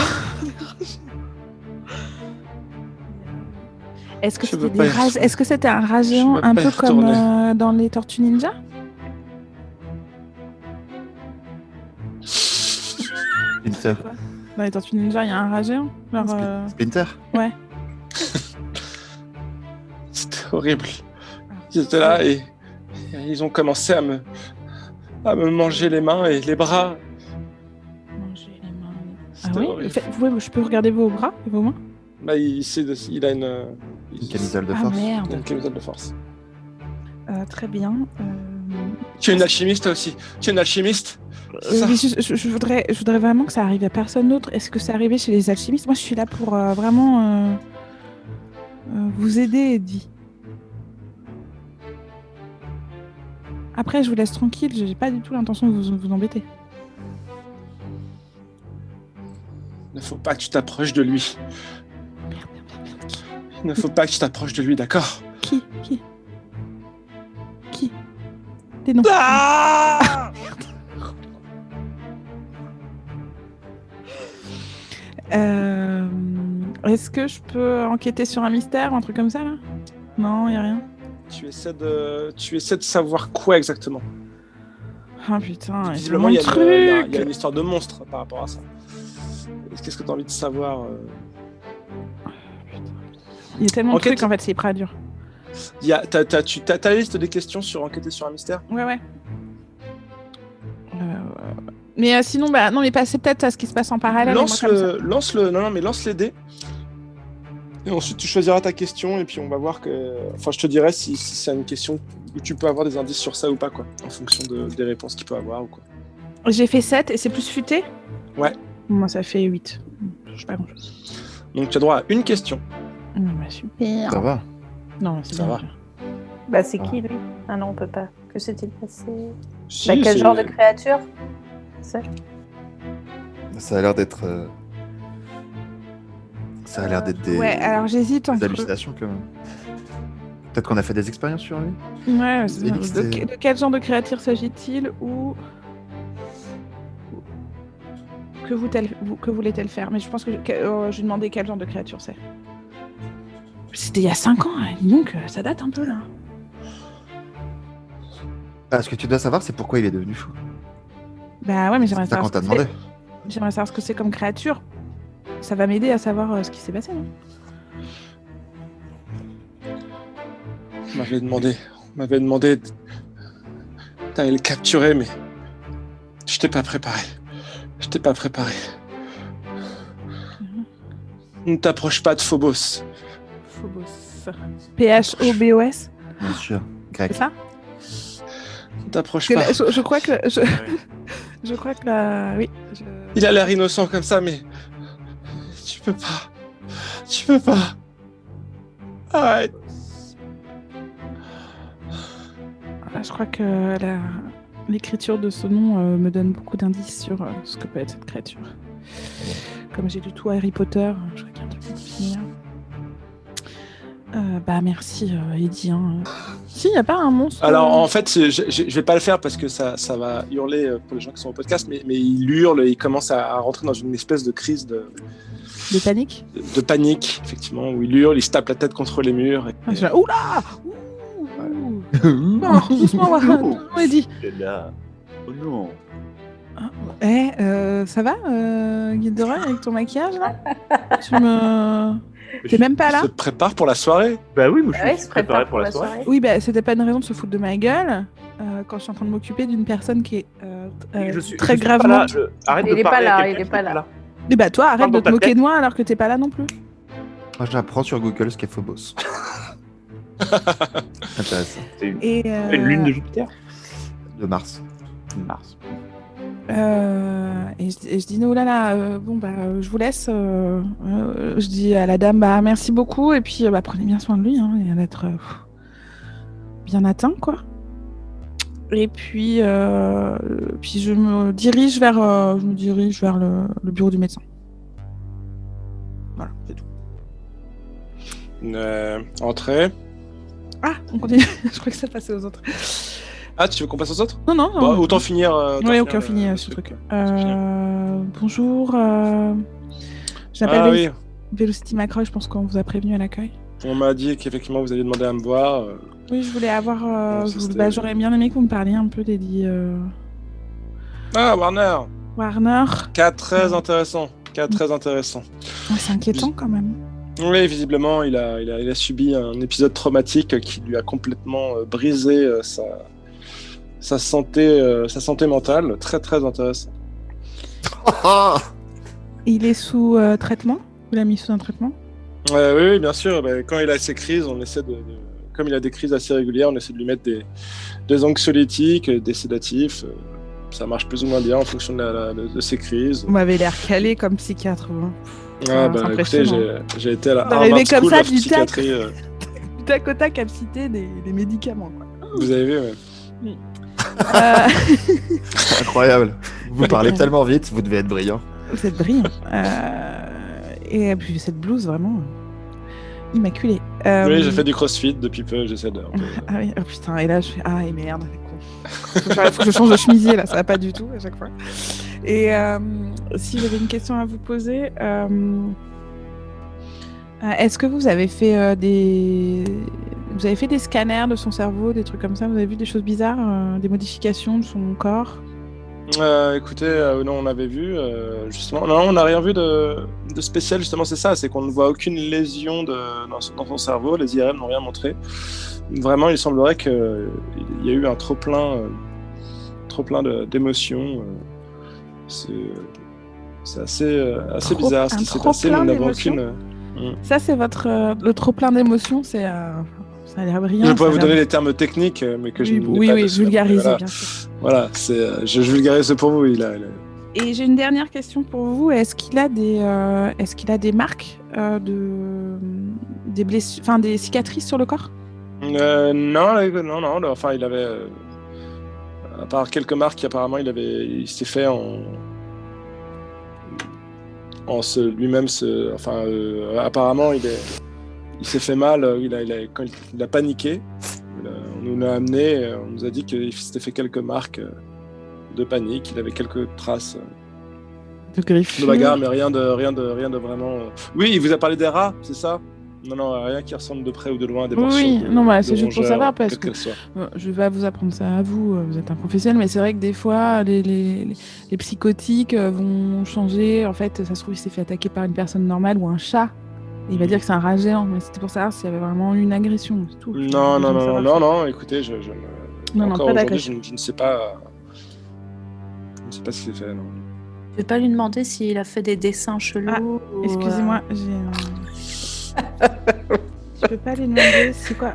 Est-ce que Je c'était veux pas y retourner. Est-ce que c'était un rat Je géant veux un pas y peu comme retourner. dans les Tortues Ninja? Splinter. Dans les Tortues Ninja, il y a un rat géant. Genre, Splinter. ouais. C'était horrible. Ils étaient là et ils ont commencé à me manger les mains et les bras. Manger les mains. Ah C'était oui? horrible. Je peux regarder vos bras et vos mains? Bah, il a une Camisole de Ah force. il a merde. une camisole de force. Très bien. Tu es une alchimiste toi aussi. Tu es une alchimiste. C'est ça. Mais je voudrais vraiment que ça arrive à personne d'autre. Est-ce que c'est arrivé chez les alchimistes? Moi, je suis là pour vraiment vous aider, Eddie. Après, je vous laisse tranquille. J'ai pas du tout l'intention de vous embêter. Il ne faut pas que tu t'approches de lui. Merde. Il ne faut pas que tu t'approches de lui, d'accord? Qui Des noms. Ah Est-ce que je peux enquêter sur un mystère ou un truc comme ça là? Non, y a rien. tu essaies de savoir quoi exactement? Ah putain, Visiblement, mon il y a truc. une histoire de monstre par rapport à ça. Qu'est-ce que tu as envie de savoir? Il y a tellement de Enquête. trucs en fait, c'est hyper dur. T'as la liste des questions sur enquêter sur un mystère? Ouais. Mais sinon, bah non, mais passez peut-être à ce qui se passe en parallèle. et moi, comme ça. Lance les dés. Et ensuite, tu choisiras ta question et puis on va voir que. Enfin, je te dirai si c'est une question où tu peux avoir des indices sur ça ou pas, quoi. En fonction des réponses qu'il peut avoir ou quoi. J'ai fait 7 et c'est plus futé? Ouais. Moi, ça fait 8. Ça change pas grand-chose. Donc, tu as droit à une question. Bah, super. Ça va. Non, c'est Ça bien. va. Bah, c'est qui lui? Ah non, on peut pas. Que s'est-il passé? Si, Bah, quel c'est- genre de créature? Ça. Ça a l'air d'être. Ça a l'air d'être des, Ouais, alors j'hésite des entre. hallucinations quand même. Peut-être qu'on a fait des expériences sur lui. Ouais, c'est ça. Élix, De, c'est- de quel genre de créature s'agit-il ou que voulait-elle faire? Mais je pense que je lui demandais quel genre de créature c'est. C'était il y a 5 ans, hein. Dis donc ça date un peu là. Ah, ce que tu dois savoir, c'est pourquoi il est devenu fou. Bah ouais, mais j'aimerais C'est ça savoir, qu'on t'a ce que demandé. j'aimerais savoir ce que c'est comme créature. Ça va m'aider à savoir ce qui s'est passé. Non? On m'avait demandé d'aller le capturer, mais je t'ai pas préparé. Ne t'approche pas de Phobos. Phobos. P-H-O-B-O-S, Bien sûr. c'est Grec. ça? Ne t'approche Parce pas. que je crois que je crois que la... oui. Il a l'air innocent comme ça, mais tu peux pas. Arrête. Je crois que l'écriture de ce nom me donne beaucoup d'indices sur ce que peut être cette créature. Comme j'ai lu tout Harry Potter, je crois qu'il y a un truc un peu similaire. Bah merci Eddie. Hein. Si, il n'y a pas un monstre. Alors en fait, je vais pas le faire parce que ça va hurler pour les gens qui sont au podcast, mais il hurle et il commence à rentrer dans une espèce de crise de panique. de panique, effectivement, où il hurle, il se tape la tête contre les murs. Ah, je suis là, oula Non, doucement, doucement Eddie. Là. Oh non. Ça va, Gilderoy, avec ton maquillage là? Tu me... T'es même pas là? Il se prépare pour la soirée. Bah oui, moi je Ah ouais, suis il se préparé prépare pour la soirée. Oui, bah c'était pas une raison de se foutre de ma gueule quand je suis en train de m'occuper d'une personne qui est très je suis gravement... pas là, Arrête Il de est pas parler à là, quelqu'un il est qui pas est là. Et bah toi, arrête Parle de dans te ta moquer tête. de moi alors que t'es pas là non plus. Moi, j'apprends sur Google ce qu'est Phobos. Intéressant. C'est une, Et, une lune de Jupiter. De Mars. Mars. et je dis oh là là, bon bah je vous laisse. Je dis à la dame bah merci beaucoup et puis bah prenez bien soin de lui, hein, il a l'air d'être bien atteint quoi. Et puis je me dirige vers le bureau du médecin. Voilà, c'est tout. Entrée. Ah, on continue. Je crois que ça passait aux autres. Ah, tu veux qu'on passe aux autres? Non, non. Bah, autant finir. Oui, ok, on finit ce truc. Bonjour. Je m'appelle Ah oui. Velocity Macroy, je pense qu'on vous a prévenu à l'accueil. On m'a dit qu'effectivement vous alliez demander à me voir. Oui, je voulais avoir. ça, c'était- J'aurais bien aimé que vous me parliez un peu d'Eddie Ah, Warner. Warner. Cas très intéressant. Cas très intéressant. Ouais, c'est inquiétant quand même. Oui, visiblement, il a subi un épisode traumatique qui lui a complètement brisé sa santé mentale. Très, très intéressant. Il est sous traitement? Vous l'avez mis sous un traitement? Oui, bien sûr. Quand il a ses crises, on essaie comme il a des crises assez régulières, on essaie de lui mettre des anxiolytiques, des sédatifs. Ça marche plus ou moins bien en fonction de ses crises. Vous m'avez l'air calé comme psychiatre. Vous, hein. Ah, c'est écoutez, impressionnant. j'ai été à la Vous arrivez Harvard comme School ça, of du tac. Psychiatry. Du tac au tac à me citer des médicaments. Quoi. Vous avez vu, ouais. Incroyable. Vous parlez tellement vite, vous devez être brillant. Vous êtes brillant. Et puis cette blouse, vraiment immaculée. Oui, j'ai fait du crossfit depuis peu, j'essaie de... Ah oui, oh putain, et là je fais ah et merde, con. Faut que je change de chemisier là, ça va pas du tout à chaque fois. Et si j'avais une question à vous poser, est-ce que vous avez fait des scanners de son cerveau, des trucs comme ça? Vous avez vu des choses bizarres, des modifications de son corps? Écoutez, non, on avait vu, justement... Non, on n'a rien vu de spécial, justement, c'est ça, c'est qu'on ne voit aucune lésion dans son cerveau, les IRM n'ont rien montré. Vraiment, il semblerait qu'il y a eu un trop-plein d'émotions. C'est assez bizarre ce qui s'est passé, nous n'avons aucune... Ça, c'est le trop-plein d'émotions, ça a l'air brillant. Je pourrais vous donner les termes techniques, mais que je n'ai pas dessus. Vulgariser, Voilà. bien sûr. Voilà, je vulgarise pour vous. Et j'ai une dernière question pour vous. Est-ce qu'il a des marques des blessures, enfin des cicatrices sur le corps? Non. Enfin, il avait, à part quelques marques, apparemment, il s'est fait apparemment, il s'est fait mal. Quand il a paniqué. On nous l'a amené, on nous a dit qu'il s'était fait quelques marques de panique, il avait quelques traces de griffes, de bagarre, mais rien de vraiment. Oui, il vous a parlé des rats, c'est ça? Non, rien qui ressemble de près ou de loin à des morceaux. Oui, c'est juste pour savoir parce que je vais pas vous apprendre ça à vous, vous êtes un professionnel, mais c'est vrai que des fois les psychotiques vont changer. En fait, ça se trouve, il s'est fait attaquer par une personne normale ou un chat. Il va dire que c'est un rat géant, mais c'était pour savoir s'il y avait vraiment eu une agression, c'est tout. Non, écoutez, encore aujourd'hui, je ne sais pas. Je ne sais pas ce qu'il fait, non. Je vais pas lui demander s'il a fait des dessins chelous. Excusez-moi, je peux pas lui demander, c'est quoi?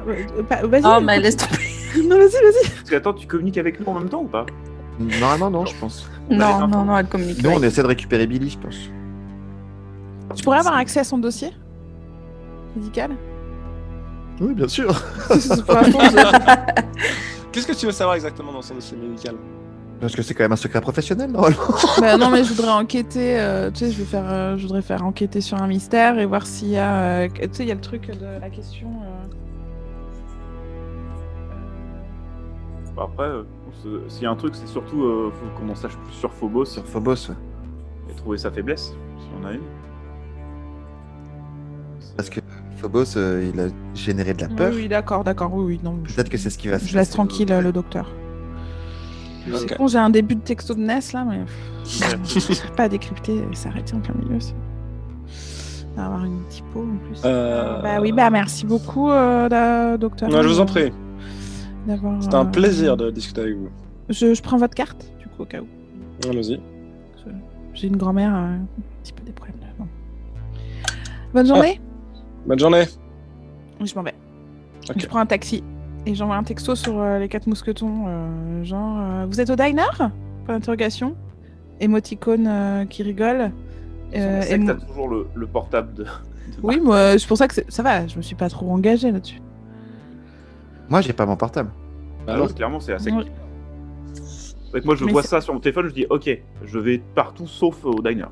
Vas-y. Oh, mais laisse tomber. Non, vas-y. Parce que attends, tu communiques avec nous en même temps ou pas? Normalement, non, je pense. Non, elle communique. Nous, on essaie de récupérer Billy, je pense. Tu pourrais avoir accès à son dossier médical? Oui, bien sûr. Qu'est-ce que tu veux savoir exactement dans son dossier médical? Parce que c'est quand même un secret professionnel, normalement. Non, mais je voudrais enquêter. Je voudrais faire enquêter sur un mystère et voir s'il y a. Tu sais, il y a le truc de la question. Après, s'il y a un truc, c'est surtout faut qu'on en sache plus sur Phobos. Sur Phobos, ouais. Et trouver sa faiblesse, si on a une. Parce que Phobos, il a généré de la peur. Oui, d'accord, oui, non. Peut-être que c'est ce qui va se passer. Je laisse tranquille le docteur. Okay. C'est bon, j'ai un début de texto de Ness là, mais pas à décrypter, s'arrêter en plein milieu. Avoir une typo en plus. Merci beaucoup, docteur. Non, je vous en prie. C'était un plaisir de discuter avec vous. Je prends votre carte, du coup, au cas où. Allons-y. J'ai une grand-mère, un petit peu des problèmes. Bon. Bonne journée. Bonne journée. Oui, je m'en vais. Okay. Je prends un taxi et j'envoie un texto sur les 4 mousquetons. Vous êtes au diner? Point d'interrogation. Émoticône qui rigole. C'est que t'as toujours le portable de oui, moi, c'est pour ça que ça va, je me suis pas trop engagée là-dessus. Moi, j'ai pas mon portable. Non, clairement, c'est assez. Oui. C'est que moi, je vois ça sur mon téléphone, je dis ok, je vais partout sauf au diner.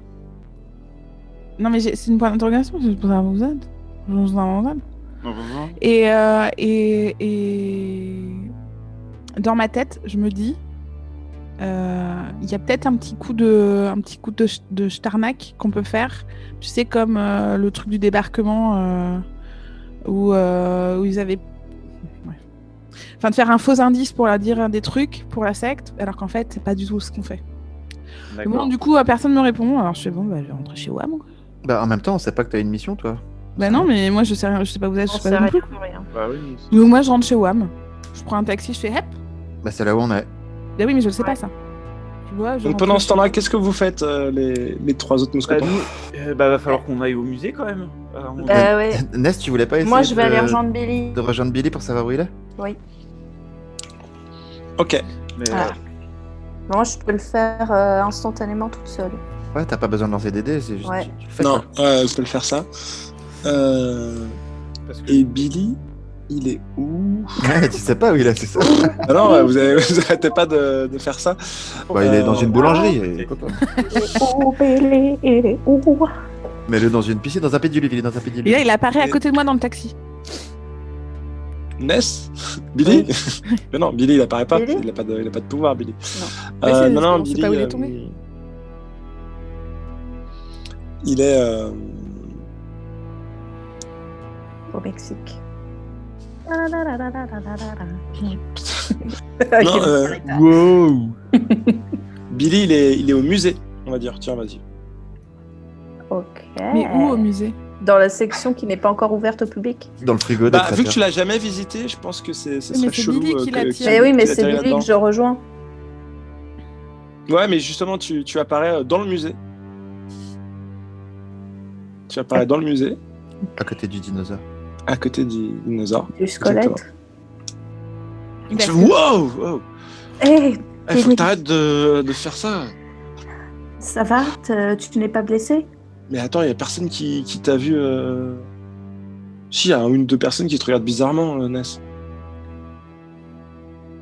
Non, mais c'est une point d'interrogation, je pense à vous êtes. Je vous en Et dans ma tête, je me dis, il y a peut-être un petit coup de Starnack qu'on peut faire. Tu sais, comme le truc du débarquement où ils avaient... Ouais. Enfin, de faire un faux indice pour dire des trucs pour la secte, alors qu'en fait, c'est pas du tout ce qu'on fait. Bon, du coup, personne me répond, alors je fais bon, je vais rentrer chez WAM. Bah, en même temps, on sait pas que t'as une mission, toi. Bah non, mais moi je sais rien, je sais pas où vous êtes, je sais pas non plus. rien. Bah oui. Donc moi je rentre chez WAM, je prends un taxi, je fais hep. Bah, c'est là où on est. Bah oui, mais je le sais pas ça. Tu vois, je Donc rentre pendant ce chez- temps-là, qu'est-ce que vous faites, les 3 autres Bah, mousquetons? nous, va falloir qu'on aille au musée quand même. Ouais. Ness, tu voulais pas essayer Moi, je vais de... aller rejoindre Billy. de rejoindre Billy pour savoir où il est? Oui. Ok. Mais, Ah. Moi, je peux le faire instantanément toute seule. Ouais, t'as pas besoin de lancer des dés, c'est juste... Ouais. tu le fais, Non, quoi. je peux le faire ça. parce que Et Billy, il est où? Ouais, tu sais pas où il est, c'est ça. Ah non, vous arrêtez pas de faire ça. Bah, il est dans une boulangerie, Ah, et pourquoi pas. Oh, Billy, il est où? Mets-le dans une piscine, dans un pédiluve, il est dans un Et pédiluve. là il apparaît à côté de moi dans le taxi. Ness? Billy? Mais non, Billy, il apparaît pas. Billy Il a pas de pouvoir, Billy. Mais c'est- Non, non, on sait Billy. pas où il est tombé. Il est. Au Mexique. Non, wow. Billy, il est au musée, on va dire. Tiens, vas-y. Ok. Mais où au musée? Dans la section qui n'est pas encore ouverte au public. Dans le frigo de Bah, vu que Tracker. tu l'as jamais visité, je pense que ce mais serait c'est chelou. Billy qui l'attire. qu'il- Mais oui, mais qu'il c'est atterrit Billy là-dedans. que je rejoins. Ouais, mais justement, tu apparais dans le musée. Tu apparais dans le musée, À côté du dinosaure. à côté du dinosaure. Du squelette. Il a Tu fait- fais, wow, wow. Hé, Il faut que t'arrêtes de faire ça. ça va? Tu n'es pas blessé? Mais attends, il y a personne qui t'a vu. Si, il y a une ou deux personnes qui te regardent bizarrement, Ness.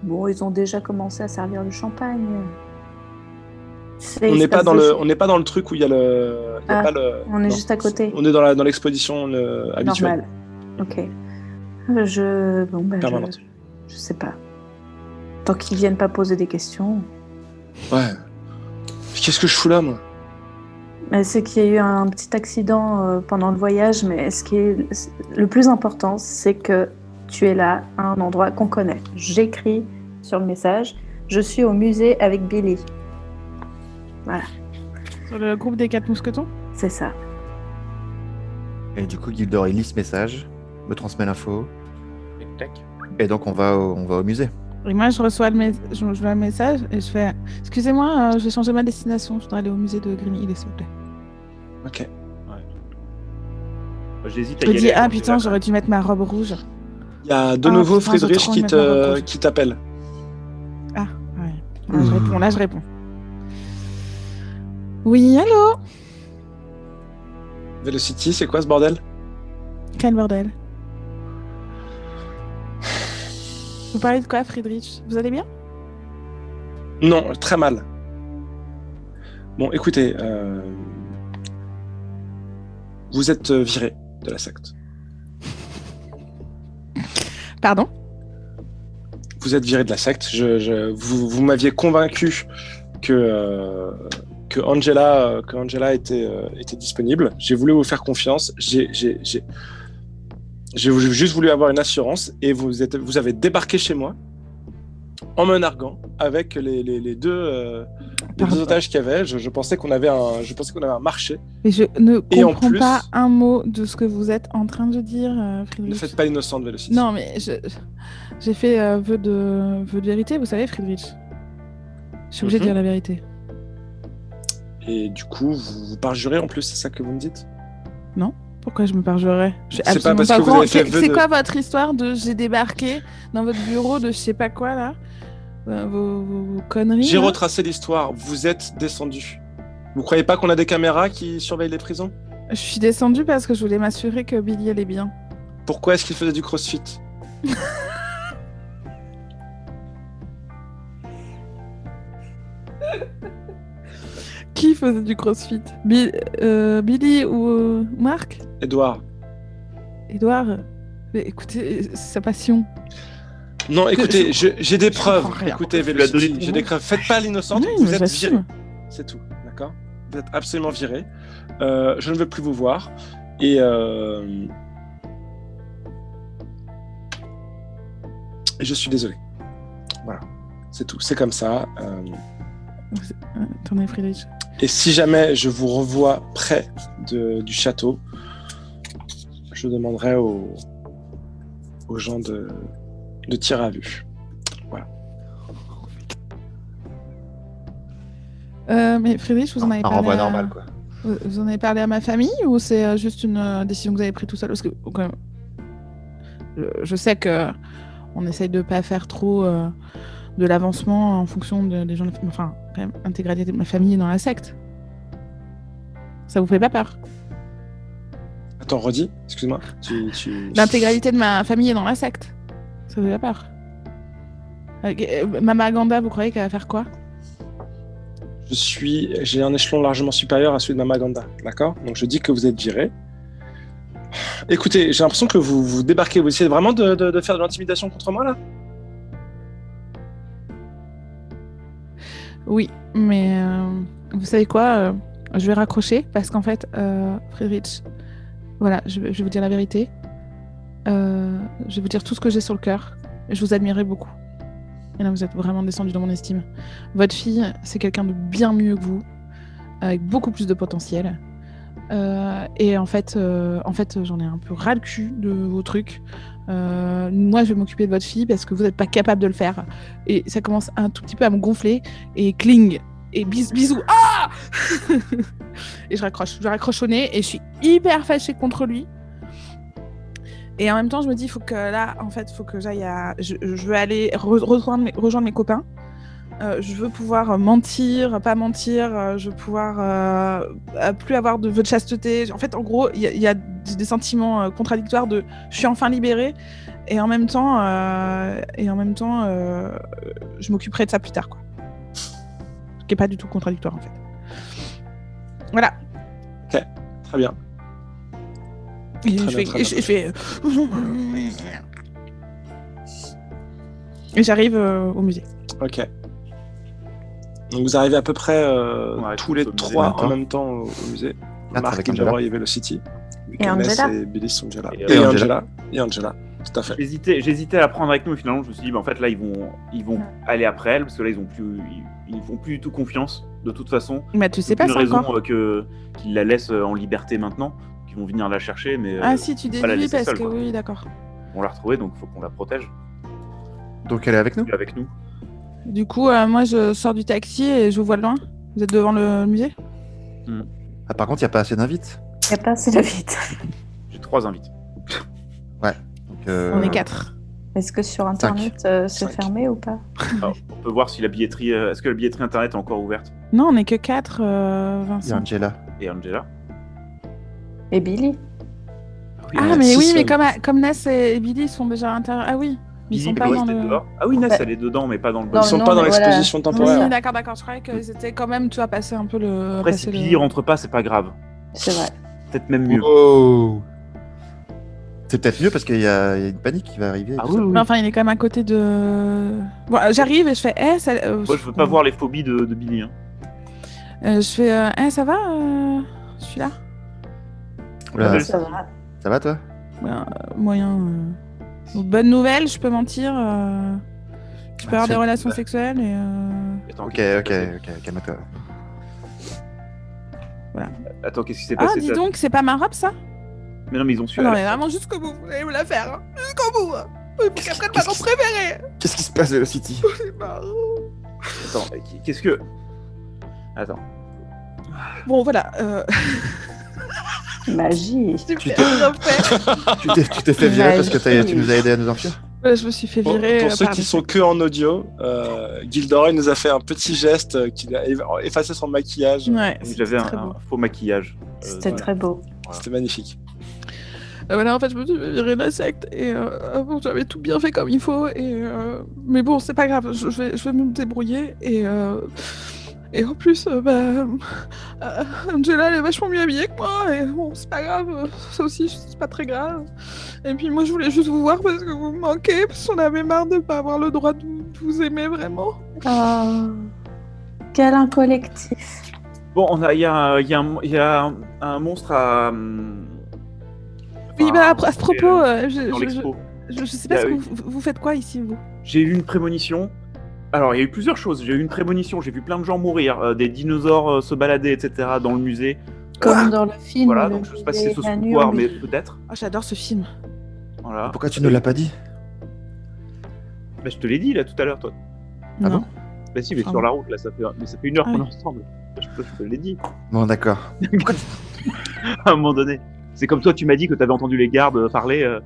Bon, ils ont déjà commencé à servir du champagne. Tu sais, On il n'est se pas passe dans des le, choses. on n'est pas dans le truc où il y a le. Il y a Ah, pas le on est non. juste à côté. On est dans l'exposition habituelle. Normal. Ok. Bon, ben, Permanente. je sais pas. Tant qu'ils viennent pas poser des questions. Ouais. Mais qu'est-ce que je fous là, moi? Mais c'est qu'il y a eu un petit accident pendant le voyage, mais ce qui est le plus important, c'est que tu es là à un endroit qu'on connaît. J'écris sur le message, je suis au musée avec Billy. Sur le groupe des 4 mousquetons? C'est ça. Et du coup, Gildor, il lit ce message, me transmet l'info, Tac. et donc on va au musée. Et moi je reçois je vois le message et je fais excusez-moi, je vais changer ma destination, je voudrais aller au musée de Green Hill, s'il vous plaît. Ok. J'hésite à Je y me aller. dis ah quand putain, déjà. j'aurais dû mettre ma robe rouge. Il y a de Ah, nouveau putain, j'ai Friedrich trop envie de mettre ma robe rouge. qui t'appelle. Ah ouais. Là je réponds. Oui, allô? Velocity, c'est quoi ce bordel? Quel bordel. Vous parlez de quoi, Friedrich? Vous allez bien? Non, très mal. Bon, écoutez, vous êtes viré de la secte. Pardon? Vous êtes viré de la secte. Vous m'aviez convaincu que Angela était disponible. J'ai voulu vous faire confiance. J'ai juste voulu avoir une assurance et vous avez débarqué chez moi en me narguant avec les deux otages qu'il y avait. Je pensais qu'on avait un marché. Mais je ne Et en comprends plus- pas un mot de ce que vous êtes en train de dire, Friedrich. Ne faites pas innocente, Velocity. Non, mais j'ai fait vœu de vérité, vous savez, Friedrich. Je suis obligée de Mhm. dire la vérité. Et du coup, vous parjurez en plus, c'est ça que vous me dites? Pourquoi je me pargerais? Je suis C'est pas absolument parce pas que au vous courant. avez fait vœu C'est de- quoi votre histoire de j'ai débarqué dans votre bureau de je sais pas quoi là? Vos conneries. J'ai là retracé l'histoire. Vous êtes descendu. Vous croyez pas qu'on a des caméras qui surveillent les prisons? Je suis descendue parce que je voulais m'assurer que Billy allait bien. Pourquoi est-ce qu'il faisait du crossfit? Qui faisait du crossfit? Billy ou Marc? Edouard. Edouard? Mais écoutez, c'est sa passion. Non, écoutez, j'ai des preuves. comprends rien. Écoutez, Tu lui as donné Velocity, ton j'ai nom des preuves. Faites pas l'innocente, Oui, vous mais êtes j'assume. viré. C'est tout, d'accord? Vous êtes absolument viré. Je ne veux plus vous voir. Et Et je suis désolé. Voilà, c'est tout. C'est comme ça. Attendez, Friedrich. Et si jamais je vous revois près du château, je demanderai aux gens de tirer à vue. Voilà. Mais Friedrich, vous en avez Un parlé renvoi à... normal, quoi. Vous en avez parlé à ma famille ou c'est juste une décision que vous avez prise tout seul? Parce que quand même, je sais que on essaye de pas faire trop de l'avancement en fonction des gens. Enfin, quand même, l'intégralité de ma famille est dans la secte. Ça vous fait pas peur? Attends, redis, excuse-moi. L'intégralité de ma famille est dans la secte. Ça vous fait pas peur? Mama Ganda, vous croyez qu'elle va faire quoi? J'ai un échelon largement supérieur à celui de Mama Ganda, d'accord? Donc je dis que vous êtes viré. Écoutez, j'ai l'impression que vous débarquez. Vous essayez vraiment de faire de l'intimidation contre moi, là? Oui, mais vous savez quoi? Je vais raccrocher parce qu'en fait, Friedrich, voilà, je vais vous dire la vérité. Je vais vous dire tout ce que j'ai sur le cœur. Je vous admirais beaucoup. Et là, vous êtes vraiment descendu dans mon estime. Votre fille, c'est quelqu'un de bien mieux que vous, avec beaucoup plus de potentiel. Et en fait, j'en ai un peu ras le cul de vos trucs. Moi, je vais m'occuper de votre fille parce que vous n'êtes pas capable de le faire. Et ça commence un tout petit peu à me gonfler. Et cling. Et bisous. Ah Et je raccroche. Je raccroche au nez et je suis hyper fâchée contre lui. Et en même temps, je me dis, faut que j'aille à... Je veux aller rejoindre mes copains. Je veux pouvoir mentir, pas mentir. Je veux pouvoir plus avoir de vœux de chasteté. En fait, en gros, il y a des sentiments contradictoires de je suis enfin libérée. Et en même temps, je m'occuperai de ça plus tard, quoi. Ce qui n'est pas du tout contradictoire, en fait. Voilà. Ok, très bien. Et je fais... Et j'arrive au musée. Ok. Donc vous arrivez à peu près tous les tous au musée trois en en même même temps au musée. Ah, Marc, avec Gilderoy Angela. et Velocity. Et Angela. Et Billy sont déjà là. Et Angela. Et Angela, tout à fait. J'hésitais à la prendre avec nous, et finalement, je me suis dit, bah, en fait, là, ils vont aller après elle, parce que là, ils font plus du tout confiance, de toute façon. Mais tu sais pas Aucune ça raison encore. qu'ils la laissent en liberté maintenant, qu'ils vont venir la chercher, mais Ah si, tu pas la déduis laisser parce seule, que quoi. oui, d'accord. Ils vont la retrouver, donc il faut qu'on la protège. Donc elle est avec nous? Avec nous. Du coup, moi, je sors du taxi et je vous vois de loin. Vous êtes devant le musée? Ah, par contre, il n'y a pas assez d'invites. Il n'y a pas assez de vite. J'ai 3 invités. Donc, On est 4. Est-ce que sur Internet, c'est Cinq. fermé ou pas? Alors, on peut voir si la billetterie... Est-ce que la billetterie internet est encore ouverte? Non, on est que 4, Il y a Vincent. Angela. Et Angela? Et Billy? Ah, Ouais, mais si, oui, c'est- mais comme Ness et Billy sont déjà à l'intérieur. Ah oui, ils Billy sont pas doit dans rester le... dehors. Ah oui, Ness, Ouais. elle est dedans, mais pas dans le Dans bon. Ils le sont nom, pas dans mais voilà. l'exposition temporaire. Oui, d'accord. Je croyais que c'était quand même, tu vas passer un peu le... Après, si Billy rentre pas, c'est pas grave. C'est vrai. Peut-être même mieux. Oh. C'est peut-être mieux parce qu'il y a une panique qui va arriver. et Ah tout oui, ça. oui. Mais enfin, il est quand même à côté de... Bon, j'arrive et je fais... Moi, je veux pas voir les phobies de Billy. Hein. Je fais... ça va Je suis là. Oula, Ouais. Ça va. ça va toi? Moyen... Donc, bonne nouvelle, je peux mentir. Je peux avoir des c'est- relations sexuelles et... Attends, Ok, qu'est-ce qui s'est passé calme-toi. Attends, qu'est-ce qui s'est Ah, passé dis ça donc, c'est pas ma robe, ça? Mais non, mais ils ont su. Non, mais vraiment jusqu'au bout. Vous allez me la faire. Hein. Jusqu'au bout. Hein. Pour qu'elle prenne ma robe préférée. Qu'est-ce qui se passe, Velocity? C'est marrant. Attends, qu'est-ce que. Attends. Bon, voilà. Magie. Super, bien fait. Tu t'es fait virer parce que tu nous as aidé à nous enfuir? Voilà, je me suis fait Pour, virer. pour ceux par qui des- sont que en audio, Gilderoy nous a fait un petit geste qui a effacé son maquillage. Ouais, Donc, c'était j'avais très beau. un faux maquillage. C'était voilà. très beau. C'était magnifique. Voilà, en fait, je me suis fait virer de la secte et bon, j'avais tout bien fait comme il faut. Mais bon, c'est pas grave, je vais me débrouiller. Et en plus, Angela, elle est vachement mieux habillée que moi. Et bon, c'est pas grave, ça aussi, c'est pas très grave. Et puis moi, je voulais juste vous voir parce que vous me manquez, parce qu'on avait marre de pas avoir le droit de vous aimer vraiment. Oh, quel un collectif. Bon, il y a un monstre à. Oui, enfin, à ce propos, dans l'expo. Je sais pas Ah ce que oui. vous faites quoi ici, vous? J'ai eu une prémonition. Alors, il y a eu plusieurs choses. J'ai eu une prémonition, j'ai vu plein de gens mourir, des dinosaures se balader, etc. dans le musée. Comme dans le film. Voilà, le donc je sais pas si c'est ce musée, la nuit soir, au mais musée. peut-être. Oh, j'adore ce film. Voilà. Pourquoi tu ne l'as pas dit? Bah, je te l'ai dit là tout à l'heure, toi. Ah Non. bon Bah si, mais Ah sur bon. la route, là, ça fait 1 heure Ah qu'on oui. est ensemble. Je te l'ai dit. Bon, d'accord. À un moment donné. C'est comme toi, tu m'as dit que t'avais entendu les gardes parler.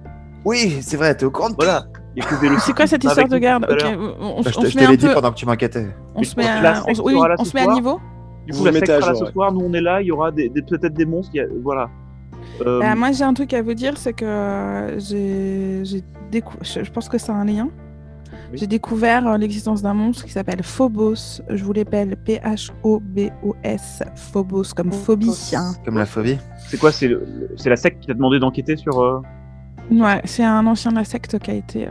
Oui, c'est vrai, t'es au courant de tout. Voilà. Il y a que Vélo C'est quoi cette qui sera histoire avec de nous garde? tout à Ok, l'heure. on Bah, se je te met un l'ai dit peu. pendant que tu m'inquiétais. On Mais se je met pense que la à secte oui, sera là on ce se met à soir. niveau. Du Vous coup, la vous mettez secte à sera là jour, ce ouais. soir. Nous, on est là. Il y aura peut-être des monstres. Voilà. Bah, moi, j'ai un truc à vous dire, c'est que je pense que c'est un lien. Oui. J'ai découvert l'existence d'un monstre qui s'appelle Phobos. Je vous l'appelle P-H-O-B-O-S. Phobos, comme phobie. Hein. Comme la phobie. C'est quoi c'est la secte qui t'a demandé d'enquêter sur. Ouais, c'est un ancien de la secte qui a été.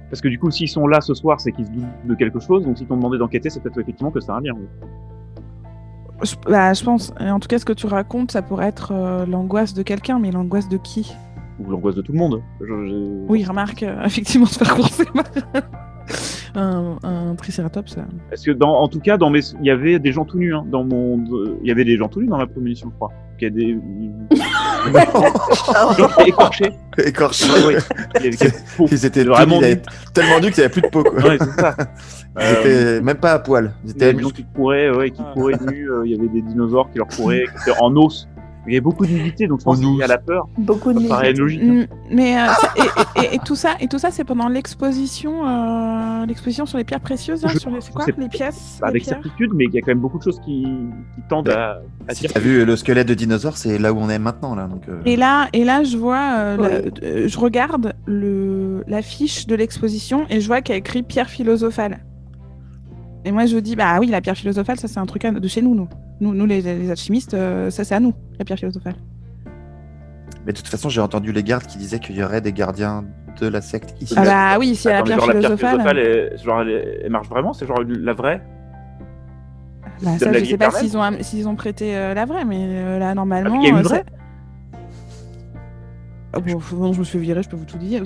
Parce que du coup, s'ils sont là ce soir, c'est qu'ils se doutent de quelque chose. Donc, s'ils t'ont demandé d'enquêter, c'est peut-être effectivement que c'est un lien. Oui. Je pense. Et en tout cas, ce que tu racontes, ça pourrait être l'angoisse de quelqu'un, mais l'angoisse de qui? Ou l'angoisse de tout le monde. Oui, remarque, effectivement, se faire courser par un tricératops. Parce que en tout cas, il y avait des gens tout nus. Hein, il y avait des gens tout nus dans la prémonition, je crois. Il y a des gens écorchés. Écorché. Oui. Il y avait des faux. Ils étaient Vraiment ils avaient nus. tellement nus qu'il n'y avait plus de peau, quoi. Ouais, c'est ça. Ils étaient même pas à poil. Ils Il y étaient avait des gens qui couraient, nus. Il y avait des dinosaures qui leur couraient, qui étaient en os. Il y avait beaucoup de nudité, donc je pense En qu'il y a os. la peur. Beaucoup de Ça paraît musique. logique. Hein. Mais et tout ça, c'est pendant l'exposition sur les pierres précieuses, là, c'est quoi sais les pièces, Bah, les avec pierres. certitude, mais il y a quand même beaucoup de choses qui tendent à Si dire. t'as vu le squelette de dinosaure, c'est là où on est maintenant, là. Donc, Et là, je vois, Oui. je regarde l'affiche de l'exposition et je vois qu'il y a écrit pierre philosophale. Et moi, je dis, bah oui, la pierre philosophale, ça c'est un truc de chez nous. Nous les alchimistes, ça c'est à nous, la pierre philosophale. Mais de toute façon, j'ai entendu les gardes qui disaient qu'il y aurait des gardiens de la secte ici. Ah bah oui, si y a la Attends, mais pierre genre, philosophale. elle marche vraiment? C'est genre la vraie? Bah, donne ça, la je vie sais pas éternelle s'ils ont prêté la vraie, mais là, normalement. Il y a une ça- vraie? Ah bon, je me suis virée, je peux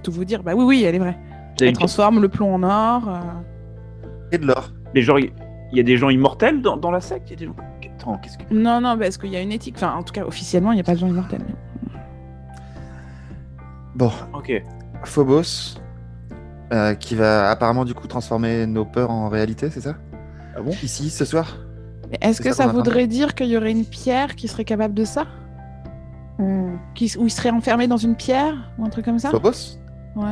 tout vous dire. Bah oui, elle est vraie. Il y a Elle une- transforme le plomb en or. Et de l'or. Mais genre, il y a des gens immortels dans la secte? Il y a des gens... Attends, qu'est-ce que... Non, parce qu'il y a une éthique. Enfin, en tout cas, officiellement, il n'y a pas de gens immortels. Bon, Ok. Phobos, qui va apparemment du coup transformer nos peurs en réalité, c'est ça? Ah bon? Ici, ce soir? Mais est-ce C'est que ça ça qu'on attend. voudrait dire qu'il y aurait une pierre qui serait capable de ça? Hmm. Où il serait enfermé dans une pierre? Ou un truc comme ça? Phobos? Ouais.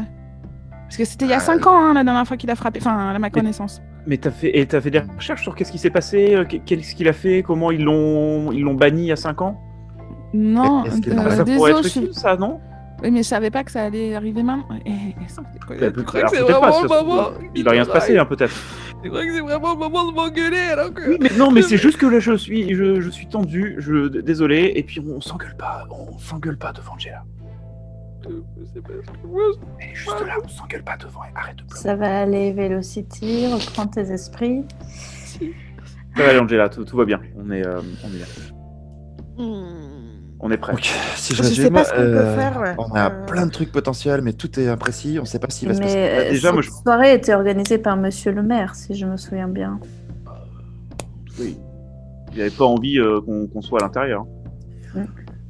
Parce que c'était il y a 5 ans, hein, la dernière fois qu'il a frappé. Enfin, à ma connaissance. Mais t'as fait des recherches sur qu'est-ce qui s'est passé, qu'est-ce qu'il a fait, comment ils l'ont banni il y a 5 ans? Non, Est-ce qu'il Ah, ça désolé, pourrait être je suis- utile, ça, non? Oui, mais je savais pas que ça allait arriver maintenant. Ça, Alors, peut-être pas, ça se trouve, il va rien se passer, hein, peut-être. C'est vrai que c'est vraiment le moment de m'engueuler alors que. Oui, mais non, mais c'est juste que là, je suis tendu, désolé, et puis on s'engueule pas devant Angela. Elle est juste là, on s'engueule pas devant elle, arrête de pleurer. Ça va aller, Velocity, reprends tes esprits. Ça va aller, Angela, tout va bien, on est là. On est prêt. Donc, si je Je sais résume, pas ce qu'on peut faire, ouais. on a plein de trucs potentiels, mais tout est imprécis. On sait pas s'il va se passer. Mais Bah, déjà, cette moi, soirée était organisée par Monsieur le maire, si je me souviens bien. Oui. Il avait pas envie qu'on soit à l'intérieur.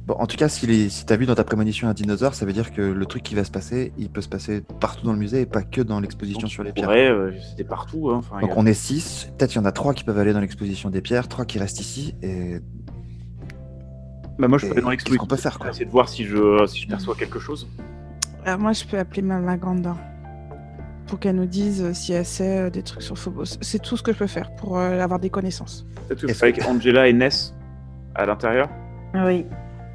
Bon, en tout cas, si t'as vu dans ta prémonition un dinosaure, ça veut dire que le truc qui va se passer, il peut se passer partout dans le musée et pas que dans l'exposition sur les pierres. Ouais, c'était partout. Hein. Enfin, Donc on est 6, peut-être il y en a 3 qui peuvent aller dans l'exposition des pierres, 3 qui restent ici, et Bah, moi, je peux aller dans qu'est-ce l'exposition. qu'on peut faire, quoi? Essayer de voir si je perçois quelque chose. Moi, je peux appeler ma grande dame pour qu'elle nous dise si elle sait des trucs sur Phobos. C'est tout ce que je peux faire pour avoir des connaissances. Peut-être que Est-ce avec Angela et Ness à l'intérieur. Oui.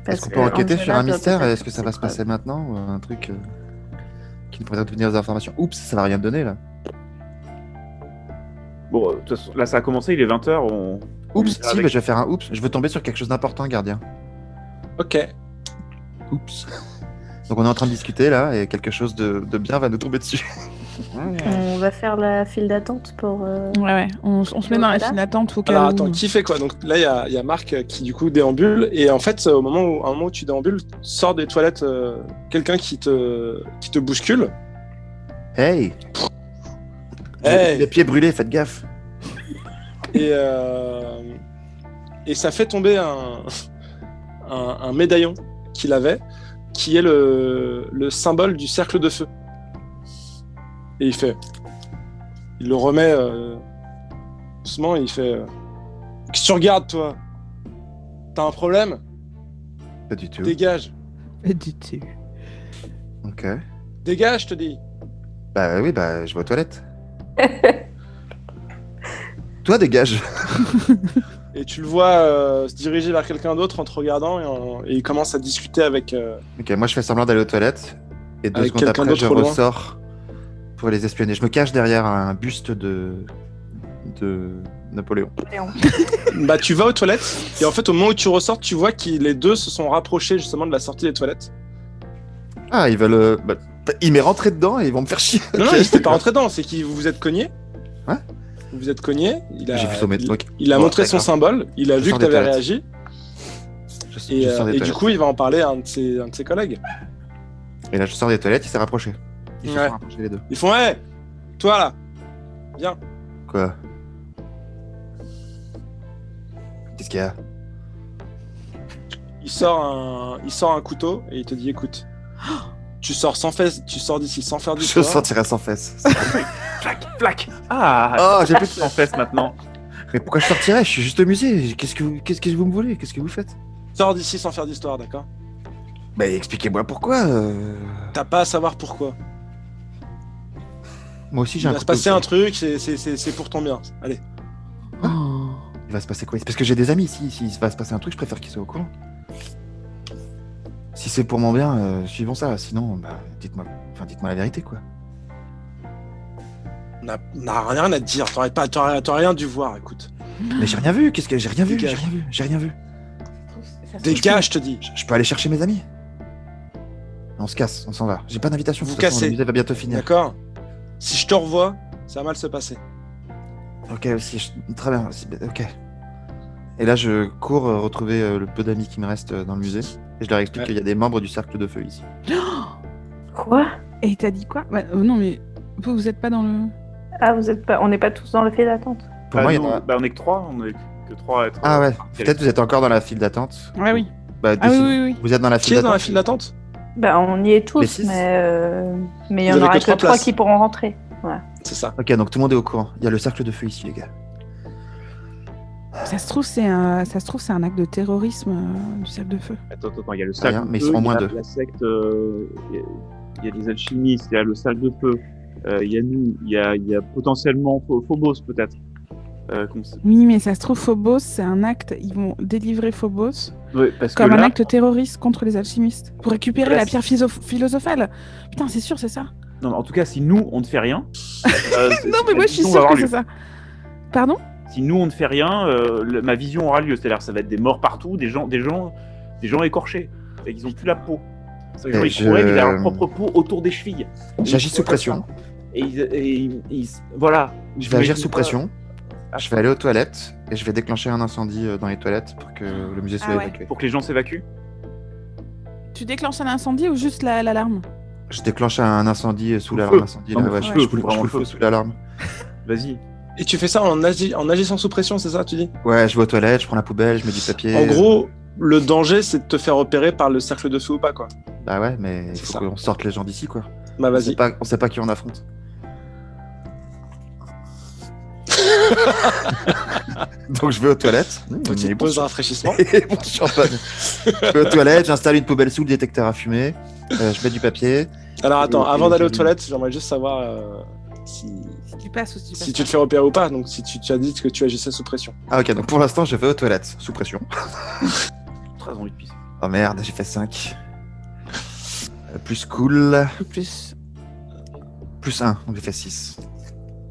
Est-ce qu'on que peut enquêter Angela sur un doit mystère? peut-être Est-ce que ça va se faire passer maintenant ou un truc qui nous pourrait devenir des informations? Oups, ça va rien donner là. Bon, de toute façon, là, ça a commencé, il est 20h. On Oups, ira si, avec- mais je vais faire un oups. Je veux tomber sur quelque chose d'important, gardien. Ok. Oups. Donc on est en train de discuter là et quelque chose de bien va nous tomber dessus. On va faire la file d'attente pour. Ouais. On se met dans la Voilà. file d'attente au cas Alors où. attends, qui fait quoi? Donc là, il y a Marc qui du coup déambule et en fait, au moment où tu déambules, sort des toilettes quelqu'un qui te bouscule Hey, Hey. Les pieds brûlés, faites gaffe. Et ça fait tomber un médaillon qu'il avait, qui est le symbole du cercle de feu. Et il le remet doucement, et il fait qu'est-ce que tu regardes, toi? T'as un problème? Pas du tout. Dégage. Du tout. Ok. Dégage, je te dis. Bah oui, bah je vais aux toilettes. Toi, dégage. Et tu le vois se diriger vers quelqu'un d'autre en te regardant, et il commence à discuter avec... Ok, moi je fais semblant d'aller aux toilettes. Et 2 Avec secondes quelqu'un après, je d'autre au loin. ressors pour les espionner. Je me cache derrière un buste de Napoléon. Bah, tu vas aux toilettes, et en fait, au moment où tu ressors, tu vois que les deux se sont rapprochés justement de la sortie des toilettes. Ah, ils veulent. Bah, il m'est rentré dedans et ils vont me faire chier. Non, Ok. non, il s'était pas rentré dedans, c'est que vous vous êtes cogné. Ouais. Vous vous êtes cogné, il a, J'ai vu son métier. il a Bon, montré son d'accord. symbole, il a Je vu sors que des tu avais toilettes. réagi, Je et, sors des et du toilettes. coup, il va en parler à un de ses collègues. Et là, je sors des toilettes, il s'est rapproché. Ils se Ouais. sont rapprochés les deux. Ils font hey, toi là, viens. Quoi? Qu'est-ce qu'il y a? Il sort un couteau et il te dit écoute, tu sors sans fesses, tu sors d'ici sans faire Je d'histoire. sortirai sans fesses. Flac. Ah, Oh, j'ai plus de en fesses maintenant. Mais pourquoi je sortirais? Je suis juste au musée. Qu'est-ce que vous me voulez? Qu'est-ce que vous faites? Sors d'ici sans faire d'histoire, d'accord? Bah, expliquez-moi pourquoi. T'as pas à savoir pourquoi. Moi aussi, Il j'ai un va se couteau. passer un truc, c'est pour ton bien. Allez. Il va se passer quoi? C'est parce que j'ai des amis. Si il va se passer un truc, je préfère qu'ils soient au courant. Si c'est pour mon bien, suivons ça. Sinon, bah, dites-moi la vérité, quoi. On n'a rien à te dire, t'aurais rien dû voir, écoute. Mais j'ai rien vu. Qu'est-ce que j'ai rien vu? Dégage. J'ai rien vu. Dégage, je te dis. Je peux aller chercher mes amis. On se casse, on s'en va. J'ai pas d'invitation. Vous de toute façon, cassez. Le musée va bientôt finir. D'accord? Si je te revois, ça va mal se passer. Ok, aussi. Très bien. Ok. Et là, je cours retrouver le peu d'amis qui me restent dans le musée. Et je leur explique Ouais. qu'il y a des membres du cercle de feu ici. Quoi? Et t'as dit quoi? Bah, non, mais vous êtes pas dans le. Ah, on n'est pas tous dans le fil d'attente. Pour moi, il y en nous, a. on est que 3, on est que 3 à être. Ah ouais. Peut-être vous êtes encore dans la file d'attente. Ouais, oui. Bah, Ah oui, décidez- oui, oui. Vous êtes dans la Qui file est dans la d'attente. file d'attente? Bah, on y est Les tous, six mais il y Vous en avez aura que que trois 3 places. qui pourront rentrer. C'est ça. Ok, donc tout le monde est au courant. Il y a le cercle de feu ici, les gars. Ça se trouve, c'est un acte de terrorisme du cercle de feu. Attends, il y a le Rien, sac de mais ils feu, seront il y moins a deux. la secte, il y a les alchimistes, il y a le sac de feu, il y a nous, il y a potentiellement Phobos peut-être. Oui, mais ça se trouve, Phobos, c'est un acte. Ils vont délivrer Phobos Ouais, parce comme que un là, acte terroriste contre les alchimistes pour récupérer Là, la c'est- pierre philosophale. Putain, c'est sûr, c'est ça. non, en tout cas, si nous on ne fait rien, Non, mais moi, je suis sûre sûre que c'est ça. Pardon? Si nous on ne fait rien, ma vision aura lieu. C'est-à-dire, ça va être des morts partout, des gens écorchés, et ils ont plus la peau. Les gens Et ils couraient, ils avaient leur propre peau autour des chevilles. J'agis sous pression. Et voilà. Je vais agir sous J'imagine pas- pression. Je vais aller aux toilettes et je vais déclencher un incendie dans les toilettes pour que le musée soit Ah ouais. évacué. Pour que les gens s'évacuent. Tu déclenches un incendie ou juste l'alarme? Je déclenche un incendie sous Le l'alarme. feu. Incendie, Non, là, mais ouais, feu, je feu, fous vraiment le feu feu. sous l'alarme. Vas-y. Et tu fais ça en agissant sous pression, c'est ça, tu dis? Ouais, je vais aux toilettes, je prends la poubelle, je mets du papier. En gros, le danger, c'est de te faire repérer par le cercle de feu ou pas, quoi. Bah ouais, mais il C'est faut ça. qu'on sorte les gens d'ici, quoi. Bah, On sait vas-y. on sait pas qui on affronte. Donc je vais aux toilettes. Petite pause de rafraîchissement. Et bon champagne. Je vais aux toilettes, j'installe une poubelle sous le détecteur à fumée, je mets du papier. Alors attends, Et- avant et d'aller aux je- toilettes, j'aimerais juste savoir si Si tu passes ou si tu passes tu pas. te fais repérer ou pas. Donc si tu as dit que tu agissais sous pression. Ah ok, donc pour l'instant je vais aux toilettes, sous pression. Très envie de pisser. Oh merde, j'ai fait 5. Plus cool, Plus. plus 1, donc j'ai fait 6.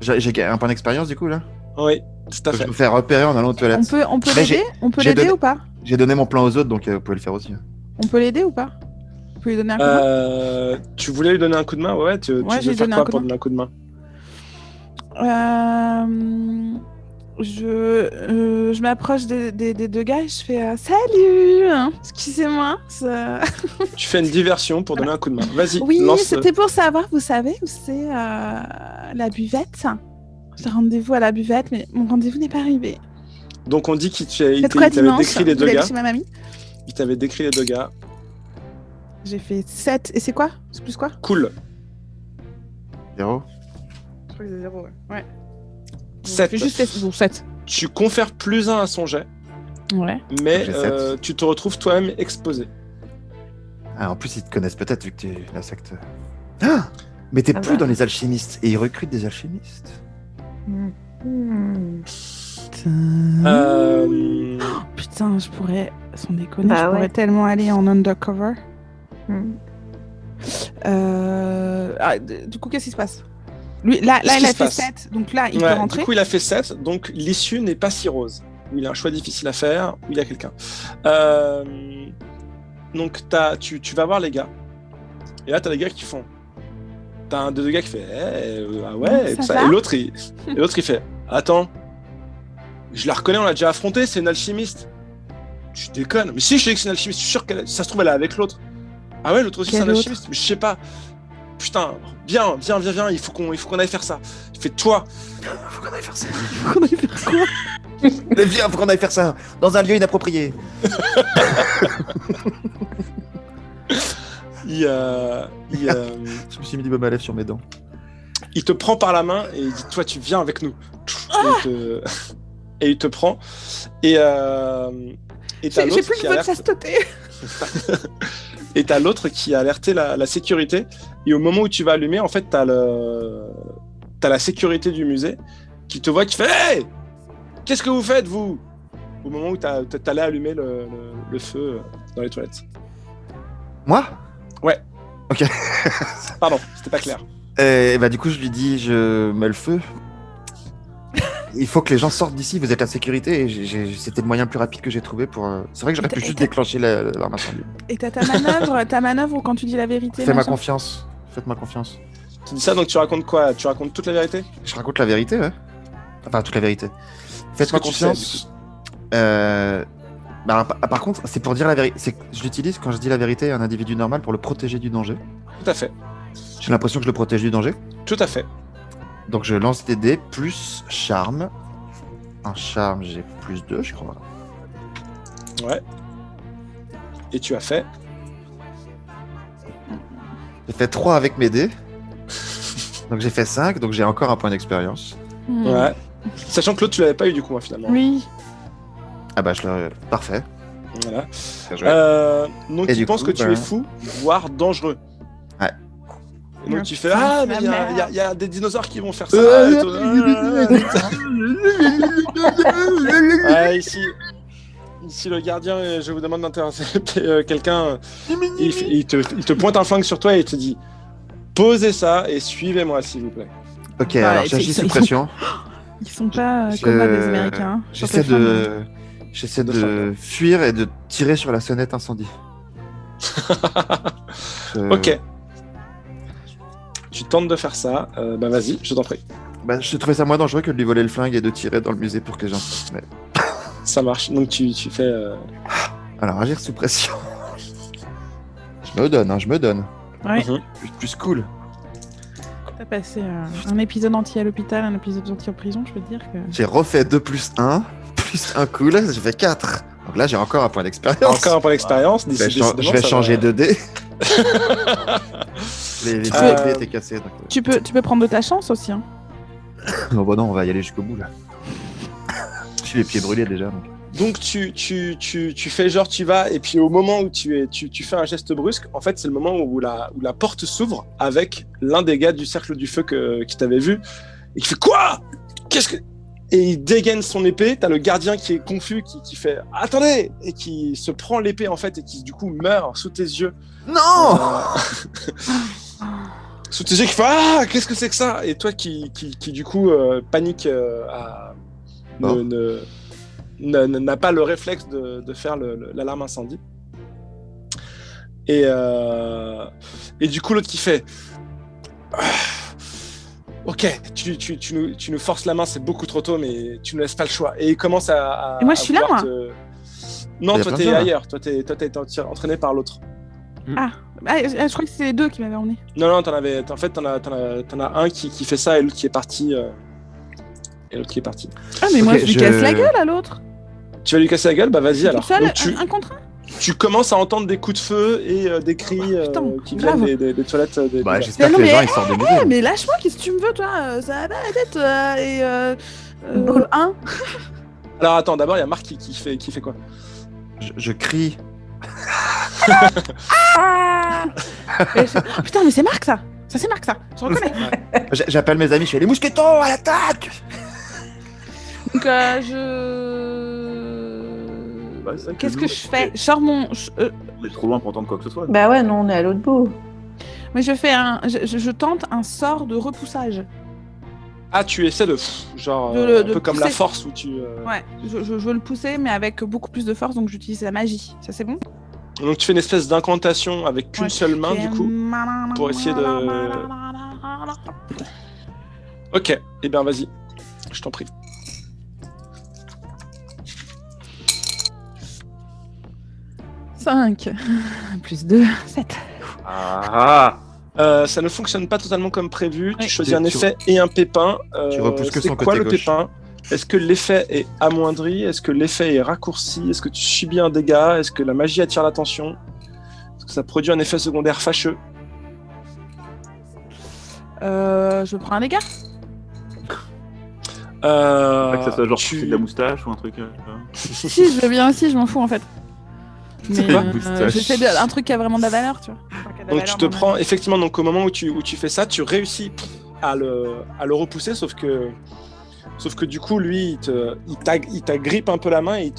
J'ai un point d'expérience du coup là. Oui, tout à Je fait. me fais repérer en allant aux toilettes. On peut Mais l'aider? On peut j'ai l'aider donné- ou pas? J'ai donné mon plan aux autres, donc vous pouvez le faire aussi. On peut l'aider ou pas? On peut lui donner un coup de main? Tu voulais lui donner un coup de main? Tu Ouais, veux j'ai faire donné quoi un coup pour de donner un coup de main? Je m'approche des deux gars et je fais salut, excusez-moi. Tu fais une diversion pour donner un coup de main. Vas-y, Oui, lance. c'était pour savoir, vous savez où c'est la buvette. J'ai rendez-vous à la buvette, mais mon rendez-vous n'est pas arrivé. Donc on dit qu'il Faites quoi t'avait dimanche? décrit les Vous deux allez gars. chez ma mamie? Il t'avait décrit les deux gars. J'ai fait 7. Et c'est quoi? C'est plus quoi? Cool. 0. Je crois que c'est 0, ouais. 7. J'ai juste bon, 7. Tu confères plus 1 à son jet, Ouais. mais J'ai 7. tu te retrouves toi-même exposé. Ah, en plus, ils te connaissent peut-être vu que t'es la secte. Ah, mais t'es Ah plus bah. dans les alchimistes et ils recrutent des alchimistes. Euh, Putain, je pourrais, sans déconner, Bah je ouais. pourrais tellement aller en undercover. Hmm. Du coup, qu'est-ce qui se passe? Lui, là Qu'est-ce il qui a se fait passe 7, donc là, il ouais, peut rentrer. du coup, il a fait 7, donc l'issue n'est pas si rose. Où il a un choix difficile à faire, où il y a quelqu'un. Donc tu vas voir les gars. Et là, t'as les gars qui font. T'as un des deux gars qui fait ah ouais, et, Ça tout ça. va Et l'autre il fait attends, je la reconnais, on l'a déjà affrontée, c'est une alchimiste. Tu déconnes, mais si je sais que c'est une alchimiste, je suis sûr que ça se trouve elle est avec l'autre. Ah ouais, l'autre aussi c'est Quel un autre alchimiste, mais je sais pas. Putain, viens, il faut qu'on aille faire ça. Il fait toi. Faut qu'on aille faire ça. On a fait quoi? Viens, faut qu'on aille faire ça. Dans un lieu inapproprié. Il Je me suis mis du baume à lèvres sur mes dents. il te prend par la main et il dit toi tu viens avec nous. Et il te prend et t'as J'ai l'autre plus qui de votre alerte chasteté. et t'as l'autre qui a alerté la sécurité et au moment où tu vas allumer en fait t'as la sécurité du musée qui te voit qui fait hey, qu'est-ce que vous faites vous au moment où t'allais allumer le feu dans les toilettes. Moi? Ouais. Ok. Pardon, c'était pas clair. Et bah du coup je lui dis je mets le feu. Il faut que les gens sortent d'ici, vous êtes la sécurité et c'était le moyen le plus rapide que j'ai trouvé pour... C'est vrai que j'aurais pu juste déclencher l'arme incendie. Et t'as ta manœuvre quand tu dis la vérité. Fais-moi machin. confiance. Faites-moi confiance. Tu dis ça donc tu racontes quoi? Tu racontes toute la vérité? Je raconte la vérité, ouais. Enfin, toute la vérité. Faites-moi Ce que tu confiance. Par contre, c'est pour dire la vérité. Je l'utilise quand je dis la vérité à un individu normal pour le protéger du danger. Tout à fait. J'ai l'impression que je le protège du danger. Tout à fait. Donc je lance des dés plus charme. Un charme, j'ai plus 2, je crois. Ouais. Et tu as fait. J'ai fait 3 avec mes dés. Donc j'ai fait 5, donc j'ai encore un point d'expérience. Hmm. Ouais. Sachant que l'autre, tu l'avais pas eu du coup, hein, finalement. Oui. Ah bah je le... Parfait. Voilà. Bien joué. Donc Et tu du penses coup, que tu bah- es fou, voire dangereux. Ouais. Et donc tu fais Putain, ah c'est mais la il merde. y a des dinosaures qui vont faire ça. et tout. Ouais, ici le gardien, je vous demande d'intercepter quelqu'un. Il te pointe un flingue sur toi et il te dit posez ça et suivez-moi s'il vous plaît. Ok, Ouais, alors ils j'agis sont- sous pression. Ils sont pas Je- comme des Américains. hein. J'essaie Sur le de... J'essaie De de fuir et de tirer sur la sonnette incendie. Ok. Tu tentes de faire ça, bah vas-y, je t'en prie. Bah, je trouvais ça moins dangereux que de lui voler le flingue et de tirer dans le musée pour que les gens... Ouais. Ça marche. Donc tu fais. Alors, agir sous pression. Je me donne, hein, je me donne. Ouais. Plus cool. T'as passé un épisode entier à l'hôpital, un épisode entier en prison, je peux te dire que. J'ai refait 2 plus 1, plus 1 cool, j'ai fait 4. Donc là, j'ai encore un point d'expérience. Encore un point d'expérience. Je vais changer de dé. Les dés étaient cassés. Donc... Tu peux prendre de ta chance aussi. Hein. Non, bah non, on va y aller jusqu'au bout là. J'ai les pieds brûlés déjà. Donc. Donc tu fais genre tu vas et puis au moment où tu fais un geste brusque, en fait c'est le moment où la porte s'ouvre avec l'un des gars du cercle du feu qui t'avait vu et qui fait quoi? Qu'est-ce que... Et il dégaine son épée, t'as le gardien qui est confus qui fait attendez et qui se prend l'épée en fait et qui du coup meurt sous tes yeux. Non Sous tes yeux qui fait ah qu'est-ce que c'est que ça? Et toi qui du coup panique n'a pas le réflexe de faire l'alarme incendie. Et du coup, l'autre qui fait Ok, tu nous forces la main, c'est beaucoup trop tôt, mais tu ne laisses pas le choix. Et il commence à Et moi, je suis là, vouloir moi. Non, Il y a toi, plein de t'es gens, là. ailleurs. Toi, t'as été entraîné par l'autre. Je crois que c'est les deux qui m'avaient emmené. Non, t'en as un qui fait ça et l'autre qui est parti. Ah, mais Ok, moi, je lui je- casse la gueule à l'autre. Tu vas lui casser la gueule? Bah vas-y alors. Seul, Donc, un contre un. tu commences à entendre des coups de feu et des cris putain, qui grave. viennent des toilettes. Bah, j'espère Mais que non, les mais- gens ils sortent de musée. Ah, mais lâche-moi, qu'est-ce que tu me veux, toi? Ça va pas la tête hein. Alors attends, d'abord il y a Marc qui fait quoi? Je crie. Putain, mais c'est Marc, ça. Ça, c'est Marc, ça. Je reconnais. J'appelle mes amis, je fais les mousquetons à l'attaque. Donc, Bah, c'est vrai que Qu'est-ce nous, que je fais? Je sors mon. On est trop loin pour entendre quoi que ce soit. Bah ouais, non, on est à l'autre bout. Mais je fais je tente un sort de repoussage. Ah, tu essaies de genre De un peu comme la pousser. force où tu. Ouais, je veux le pousser, mais avec beaucoup plus de force, donc j'utilise la magie. Ça, c'est bon? Donc tu fais une espèce d'incantation avec qu'une Ouais. seule main du coup. pour essayer de- Ok, eh bien vas-y, je t'en prie. Cinq. Plus 2, 7. Ah Ça ne fonctionne pas totalement comme prévu. Tu Oui. choisis un Tu- effet et un pépin. Tu repousses que c'est son quoi côté le gauche. pépin? Est-ce que l'effet est amoindri? Est-ce que l'effet est raccourci? Est-ce que tu subis un dégât? Est-ce que la magie attire l'attention? Est-ce que ça produit un effet secondaire fâcheux? Je prends un dégât. Pas que ça soit genre tu- c'est de la moustache ou un truc. Si, je veux bien aussi, je m'en fous en fait. C'est Mais pas moustache. j'essaie un truc qui a vraiment de la valeur, tu vois. Enfin, qui a de la Donc valeur tu te dans ma- prends effectivement donc au moment où tu fais ça, tu réussis à le repousser, sauf que du coup lui il t'agrippe un peu la main et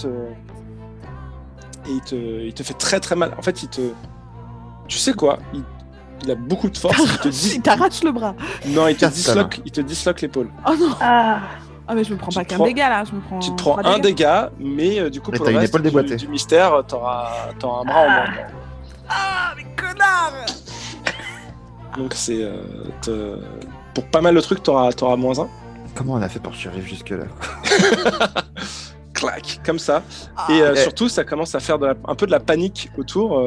il te fait très très mal. En fait tu sais quoi, il a beaucoup de force. Il te dit Il t'arrache le bras. non, il Casse te disloque l'épaule. Oh non. Ah, Ah mais je me prends Tu pas te qu'un prends- dégât là, je me prends. Tu te prends 3 un dégâts. dégât, mais du coup Mais pour t'as le une reste épaule déboîtée. du mystère, t'auras un bras en moins. Ah mais connard. Donc c'est pour pas mal de trucs, t'auras -1. Comment on a fait pour survivre jusque là? Clac, comme ça. Ah. Et Eh. surtout, ça commence à faire un peu de la panique autour.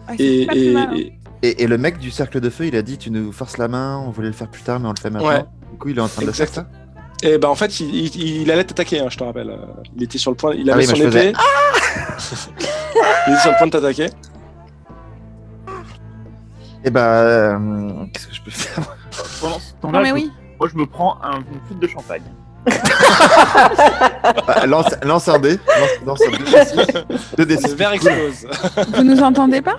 Ah, c'est pas plus mal, hein. Et le mec du cercle de feu, il a dit tu nous forces la main, on voulait le faire plus tard, mais on le fait maintenant. Ouais. Du coup, il est en train de le faire Exact. ça. Et bah en fait, il allait t'attaquer, hein, je te rappelle. Il était sur le point, il Ah avait oui, mais son je faisais- épée. Il était sur le point de t'attaquer. Et bah, qu'est-ce que je peux faire? Pendant ce Non temps-là, mais oui. moi je me prends une flûte de champagne. Bah, lance un dé. Lance un dé. 2 Le verre explose. Vous nous entendez pas?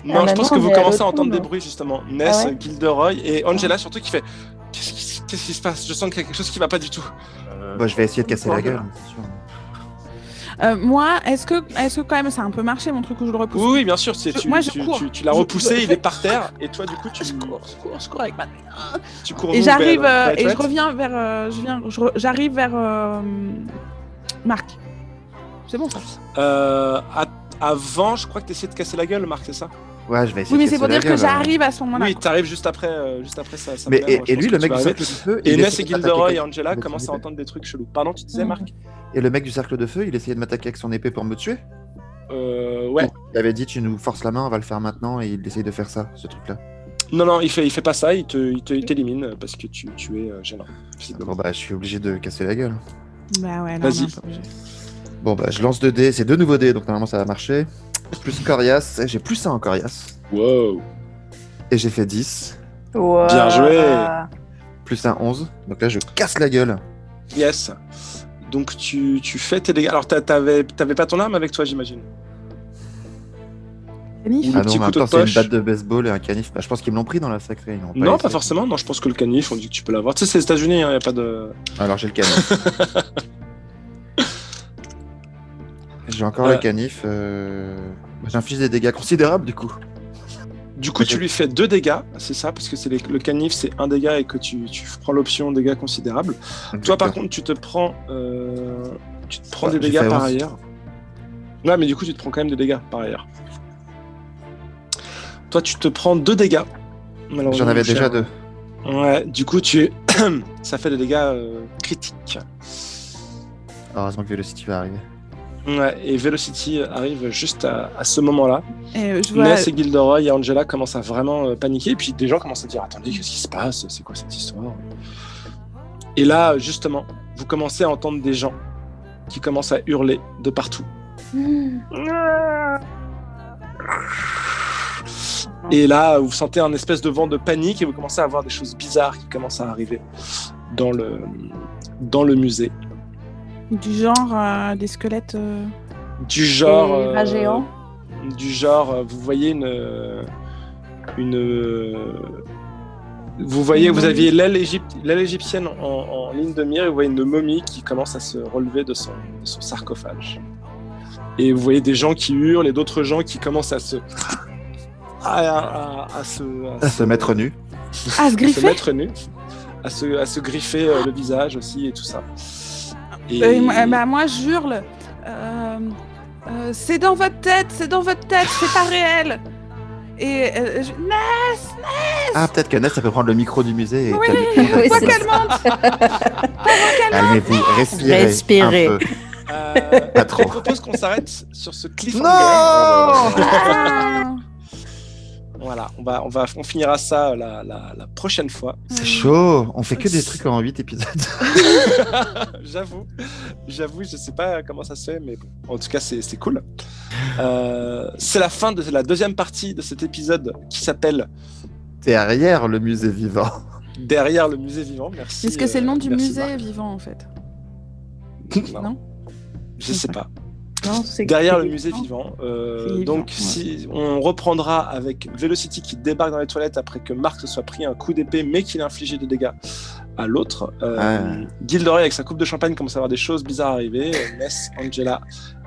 Non, je maintenant, pense que on vous est à commencez à l'autre entendre bout, des non bruits justement. Ness, Ah ouais Gilderoy et Angela surtout qui fait qu'est-ce qui se passe? Je sens qu'il y a quelque chose qui va pas du tout. Bah, je vais essayer de casser la gueule, c'est sûr. Moi, est-ce que quand même ça a un peu marché mon truc où je le repousse? Oui, oui, bien sûr. Moi, je cours. Tu l'as repoussé, il est par terre et toi du coup Je cours avec ma. tu cours Et où, j'arrive vers les et je toilettes reviens vers j'arrive vers Marc. C'est bon ça. Avant, je crois que tu essayais de casser la gueule, Marc, c'est ça? Ouais, je vais essayer Oui, mais de c'est pour casser dire la que gueule. j'arrive à ce moment-là. Oui, quoi. t'arrives juste après ça. Mais me plaît, moi, je et pense lui, que le tu mec vas du arriver. cercle de feu, Et il Ness essaie et de m'attaquer Gilderoy et avec- Angela avec son commencent à épée. entendre des trucs chelous. Pardon, tu disais, Mm. Marc? Et le mec du cercle de feu, il essayait de m'attaquer avec son épée pour me tuer. Ouais. Il avait dit tu nous forces la main, on va le faire maintenant, et il essaye de faire ça, ce truc-là. Non, il fait pas ça, il t'élimine parce que tu es gênant. Bon bah, je suis obligé de casser la gueule. Bah ouais, non, Vas-y. non, pas obligé. Bon bah, je lance 2 dés, c'est 2 nouveaux dés, donc normalement ça va marcher. Plus coriace, j'ai plus 1 en coriace. Wow. Et j'ai fait 10, ouais. Bien joué. plus 1, 11. Donc là, je casse la gueule. Yes. Donc tu fais tes dégâts. Alors t'avais pas ton arme avec toi, j'imagine. Canif. Le Ah non, petit en même couteau temps, de c'est une poche. batte de baseball et un canif. Bah, je pense qu'ils me l'ont pris dans la sacrée. Ils l'ont Non, laissé. pas forcément. Non, je pense que le canif, on dit que tu peux l'avoir. Tu sais, c'est les États-Unis, il y a pas de. Alors j'ai le canif. J'ai encore le canif. J'inflige des dégâts considérables du coup. Du coup, Ok. tu lui fais 2 dégâts, c'est ça, parce que le canif, c'est 1 dégât et que tu prends l'option dégâts considérables. Toi, par contre, tu te prends Bah, des j'ai dégâts fait par 11. ailleurs. Ouais, mais du coup, tu te prends quand même des dégâts par ailleurs. Toi, tu te prends 2 dégâts. J'en avais déjà cher. 2. Ouais, du coup, ça fait des dégâts critiques. Heureusement que Velocity va arriver. Ouais, et Velocity arrive juste à ce moment-là. Et je vois. Ness et Gilderoy et Angela commencent à vraiment paniquer. Et puis des gens commencent à dire attendez, qu'est-ce qui se passe? C'est quoi cette histoire? Et là, justement, vous commencez à entendre des gens qui commencent à hurler de partout. Et là, vous sentez un espèce de vent de panique et vous commencez à voir des choses bizarres qui commencent à arriver dans le musée. Du genre des squelettes. Du genre. Des rats géants. Du genre, vous voyez vous voyez, vous aviez l'aile égyptienne en ligne de mire et vous voyez une momie qui commence à se relever de son sarcophage. Et vous voyez des gens qui hurlent et d'autres gens qui commencent à se mettre nu. Ah, se griffer. se mettre nu, à se griffer le visage aussi et tout ça. Et... moi j'hurle. C'est dans votre tête, c'est pas réel. Et Ness. Ah, peut-être que Ness, ça peut prendre le micro du musée et Oui, calmer tout le monde. oui, Pas c'est qu'elle monte. Calmez-vous, respirez. Respirez. Un peu. Pas trop. Je propose qu'on s'arrête sur ce cliffhanger. Non. Ah. Voilà, on finira ça la prochaine fois. C'est chaud. On fait que des trucs en 8 épisodes. J'avoue, je sais pas comment ça se fait, mais bon, en tout cas, c'est cool. C'est la fin de la deuxième partie de cet épisode qui s'appelle Derrière le musée vivant. Derrière le musée vivant. Merci. Est-ce que c'est le nom du merci, musée Marc. vivant en fait? Non, Non. je sais pas. Non, c'est Derrière c'est le musée vivant. vivant. C'est Donc, vivant, si on reprendra avec Velocity qui débarque dans les toilettes après que Marc se soit pris un coup d'épée, mais qu'il a infligé des dégâts à l'autre. Gilderoy avec sa coupe de champagne commence à avoir des choses bizarres arriver. Ness, Angela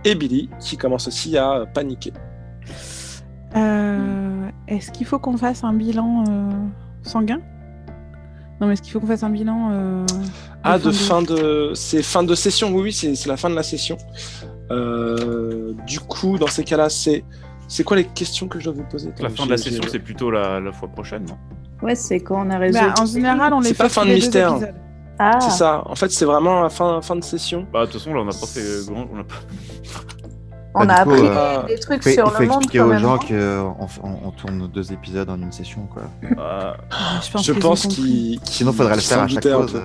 et Billy qui commencent aussi à paniquer. Est-ce qu'il faut qu'on fasse un bilan sanguin? Non, mais est-ce qu'il faut qu'on fasse un bilan C'est fin de session, oui, c'est la fin de la session. Du coup, dans ces cas-là, c'est quoi les questions que je dois vous poser? La fin de la session, c'est plutôt la fois prochaine, non? Ouais, c'est quand on a résolu. En général, on les C'est fait pas fin tous de les 2 mystère. épisodes. Ah, C'est ça. En fait, c'est vraiment la fin de session. Bah, de toute façon, là, on n'a pas fait grand. On a pas... on Bah, a du coup, appris des trucs Il sur faut le monde expliquer quand aux même. gens qu'on tourne 2 épisodes en une session, quoi. Je pense qu'ils Sinon, faudrait le qu'ils faire s'en à chaque doutaient un pause. peu.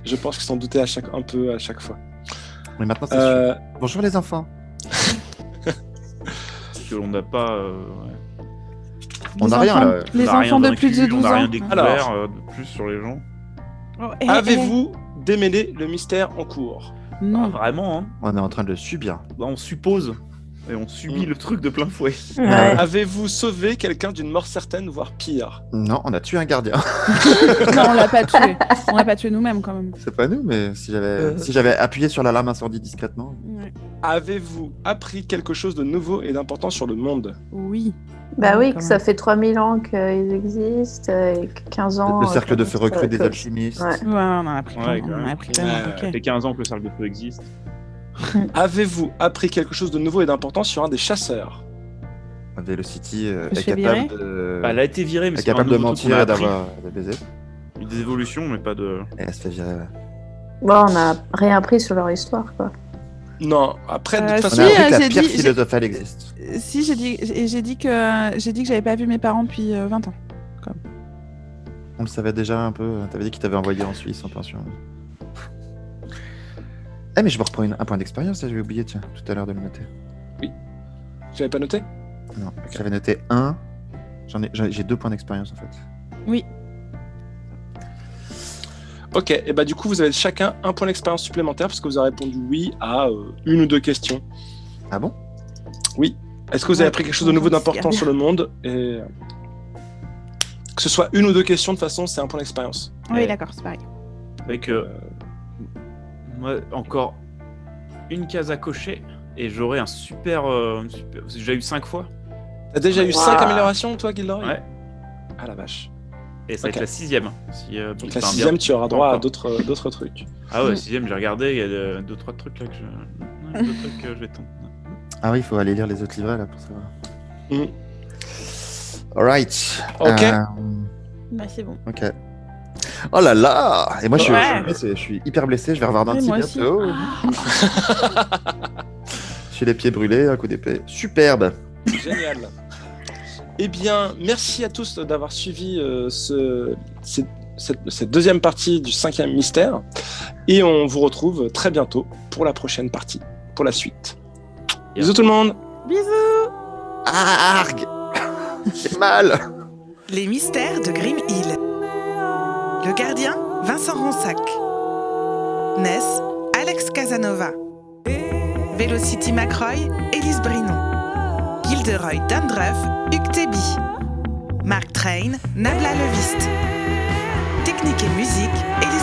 Je pense qu'ils s'en doutaient un peu à chaque fois. Mais maintenant, c'est sûr. Bonjour les enfants. que l'on n'a pas. Ouais. On n'a rien, là. Les On n'a rien enfants de vaincu, plus de 12 On n'a rien ans. découvert de plus sur les gens. Oh, Avez-vous démêlé le mystère en cours? Ah, Non. vraiment, hein. On est en train de le subir. Bah, on suppose. Et on subit le truc de plein fouet. Ouais. Avez-vous sauvé quelqu'un d'une mort certaine, voire pire? Non, on a tué un gardien. Non, on l'a pas tué. On l'a pas tué nous-mêmes quand même. C'est pas nous, mais si j'avais appuyé sur l'alarme incendie discrètement. Ouais. Avez-vous appris quelque chose de nouveau et d'important sur le monde? Oui. Bah oui, Quand que même. ça fait 3000 ans qu'ils existent, et que 15 ans. Le cercle de feu recrue des que- alchimistes. Ouais. Ouais, on a appris. Ouais, on quand a même. appris quand même un Ouais. paquet. Ça fait 15 ans que le cercle de feu existe. Avez-vous appris quelque chose de nouveau et d'important sur un des chasseurs? Velocity Je est fais virer capable de, Bah, elle a été virée, mais est c'est pas un capable de nouveau truc qu'on mentir a et appris. d'avoir des baisers. Des évolutions, mais pas de. Et elle se fait virer. Bon, on n'a rien appris sur leur histoire, quoi. Non, après, de toute Si, façon... On a appris que la j'ai pierre dit- philosophale existe. Si, j'ai dit que j'avais pas vu mes parents depuis 20 ans. On le savait déjà un peu. T'avais dit qu'il t'avait envoyé en Suisse en pension. Eh, mais je me reprends un point d'expérience, là, j'avais oublié, tiens, tout à l'heure de le noter. J'avais pas noté? Non, j'avais noté 1. J'ai 2 points d'expérience en fait. Oui. Ok, et bah du coup, vous avez chacun un point d'expérience supplémentaire parce que vous avez répondu oui à 1 ou 2 questions. Ah bon? Est-ce que vous avez Ouais, appris quelque chose de nouveau d'important sur le monde et... Que ce soit 1 ou 2 questions, de toute façon, c'est un point d'expérience. Oui, Ouais. d'accord, c'est pareil. Avec moi, encore une case à cocher et j'aurai un super. J'ai déjà eu 5 fois. T'as déjà eu Wow. 5 améliorations, toi, Gilderoy? Ouais. Ah la vache. Et ça va Ok. être la 6ème. Si, Donc la enfin, 6ème, bien- tu auras droit à encore. d'autres trucs. Ah ouais, Mm. 6ème, j'ai regardé, il y a 2-3 trucs là que je. 2 trucs que je vais tenter. Ah oui, il faut aller lire les autres livrets là pour savoir. Mm. Alright. Ok. Bah, c'est bon. Ok. Oh là là. Et moi, Ouais. je suis hyper blessé. Je vais revoir Nancy moi aussi. bientôt. J'ai les pieds brûlés, un coup d'épée. Superbe. Génial. Eh bien, merci à tous d'avoir suivi cette deuxième partie du 5e mystère. Et on vous retrouve très bientôt pour la prochaine partie, pour la suite. Bisous tout le monde. Bisous. Arg. J'ai mal. Les mystères de Grim Hill. Le gardien, Vincent Ronsac. Ness, Alex Casanova. Velocity McRoy, Élise Brinon. Gilderoy Dandruff, Hugues Théby. Mark Train, Nabla Leviste. Technique et musique, Élise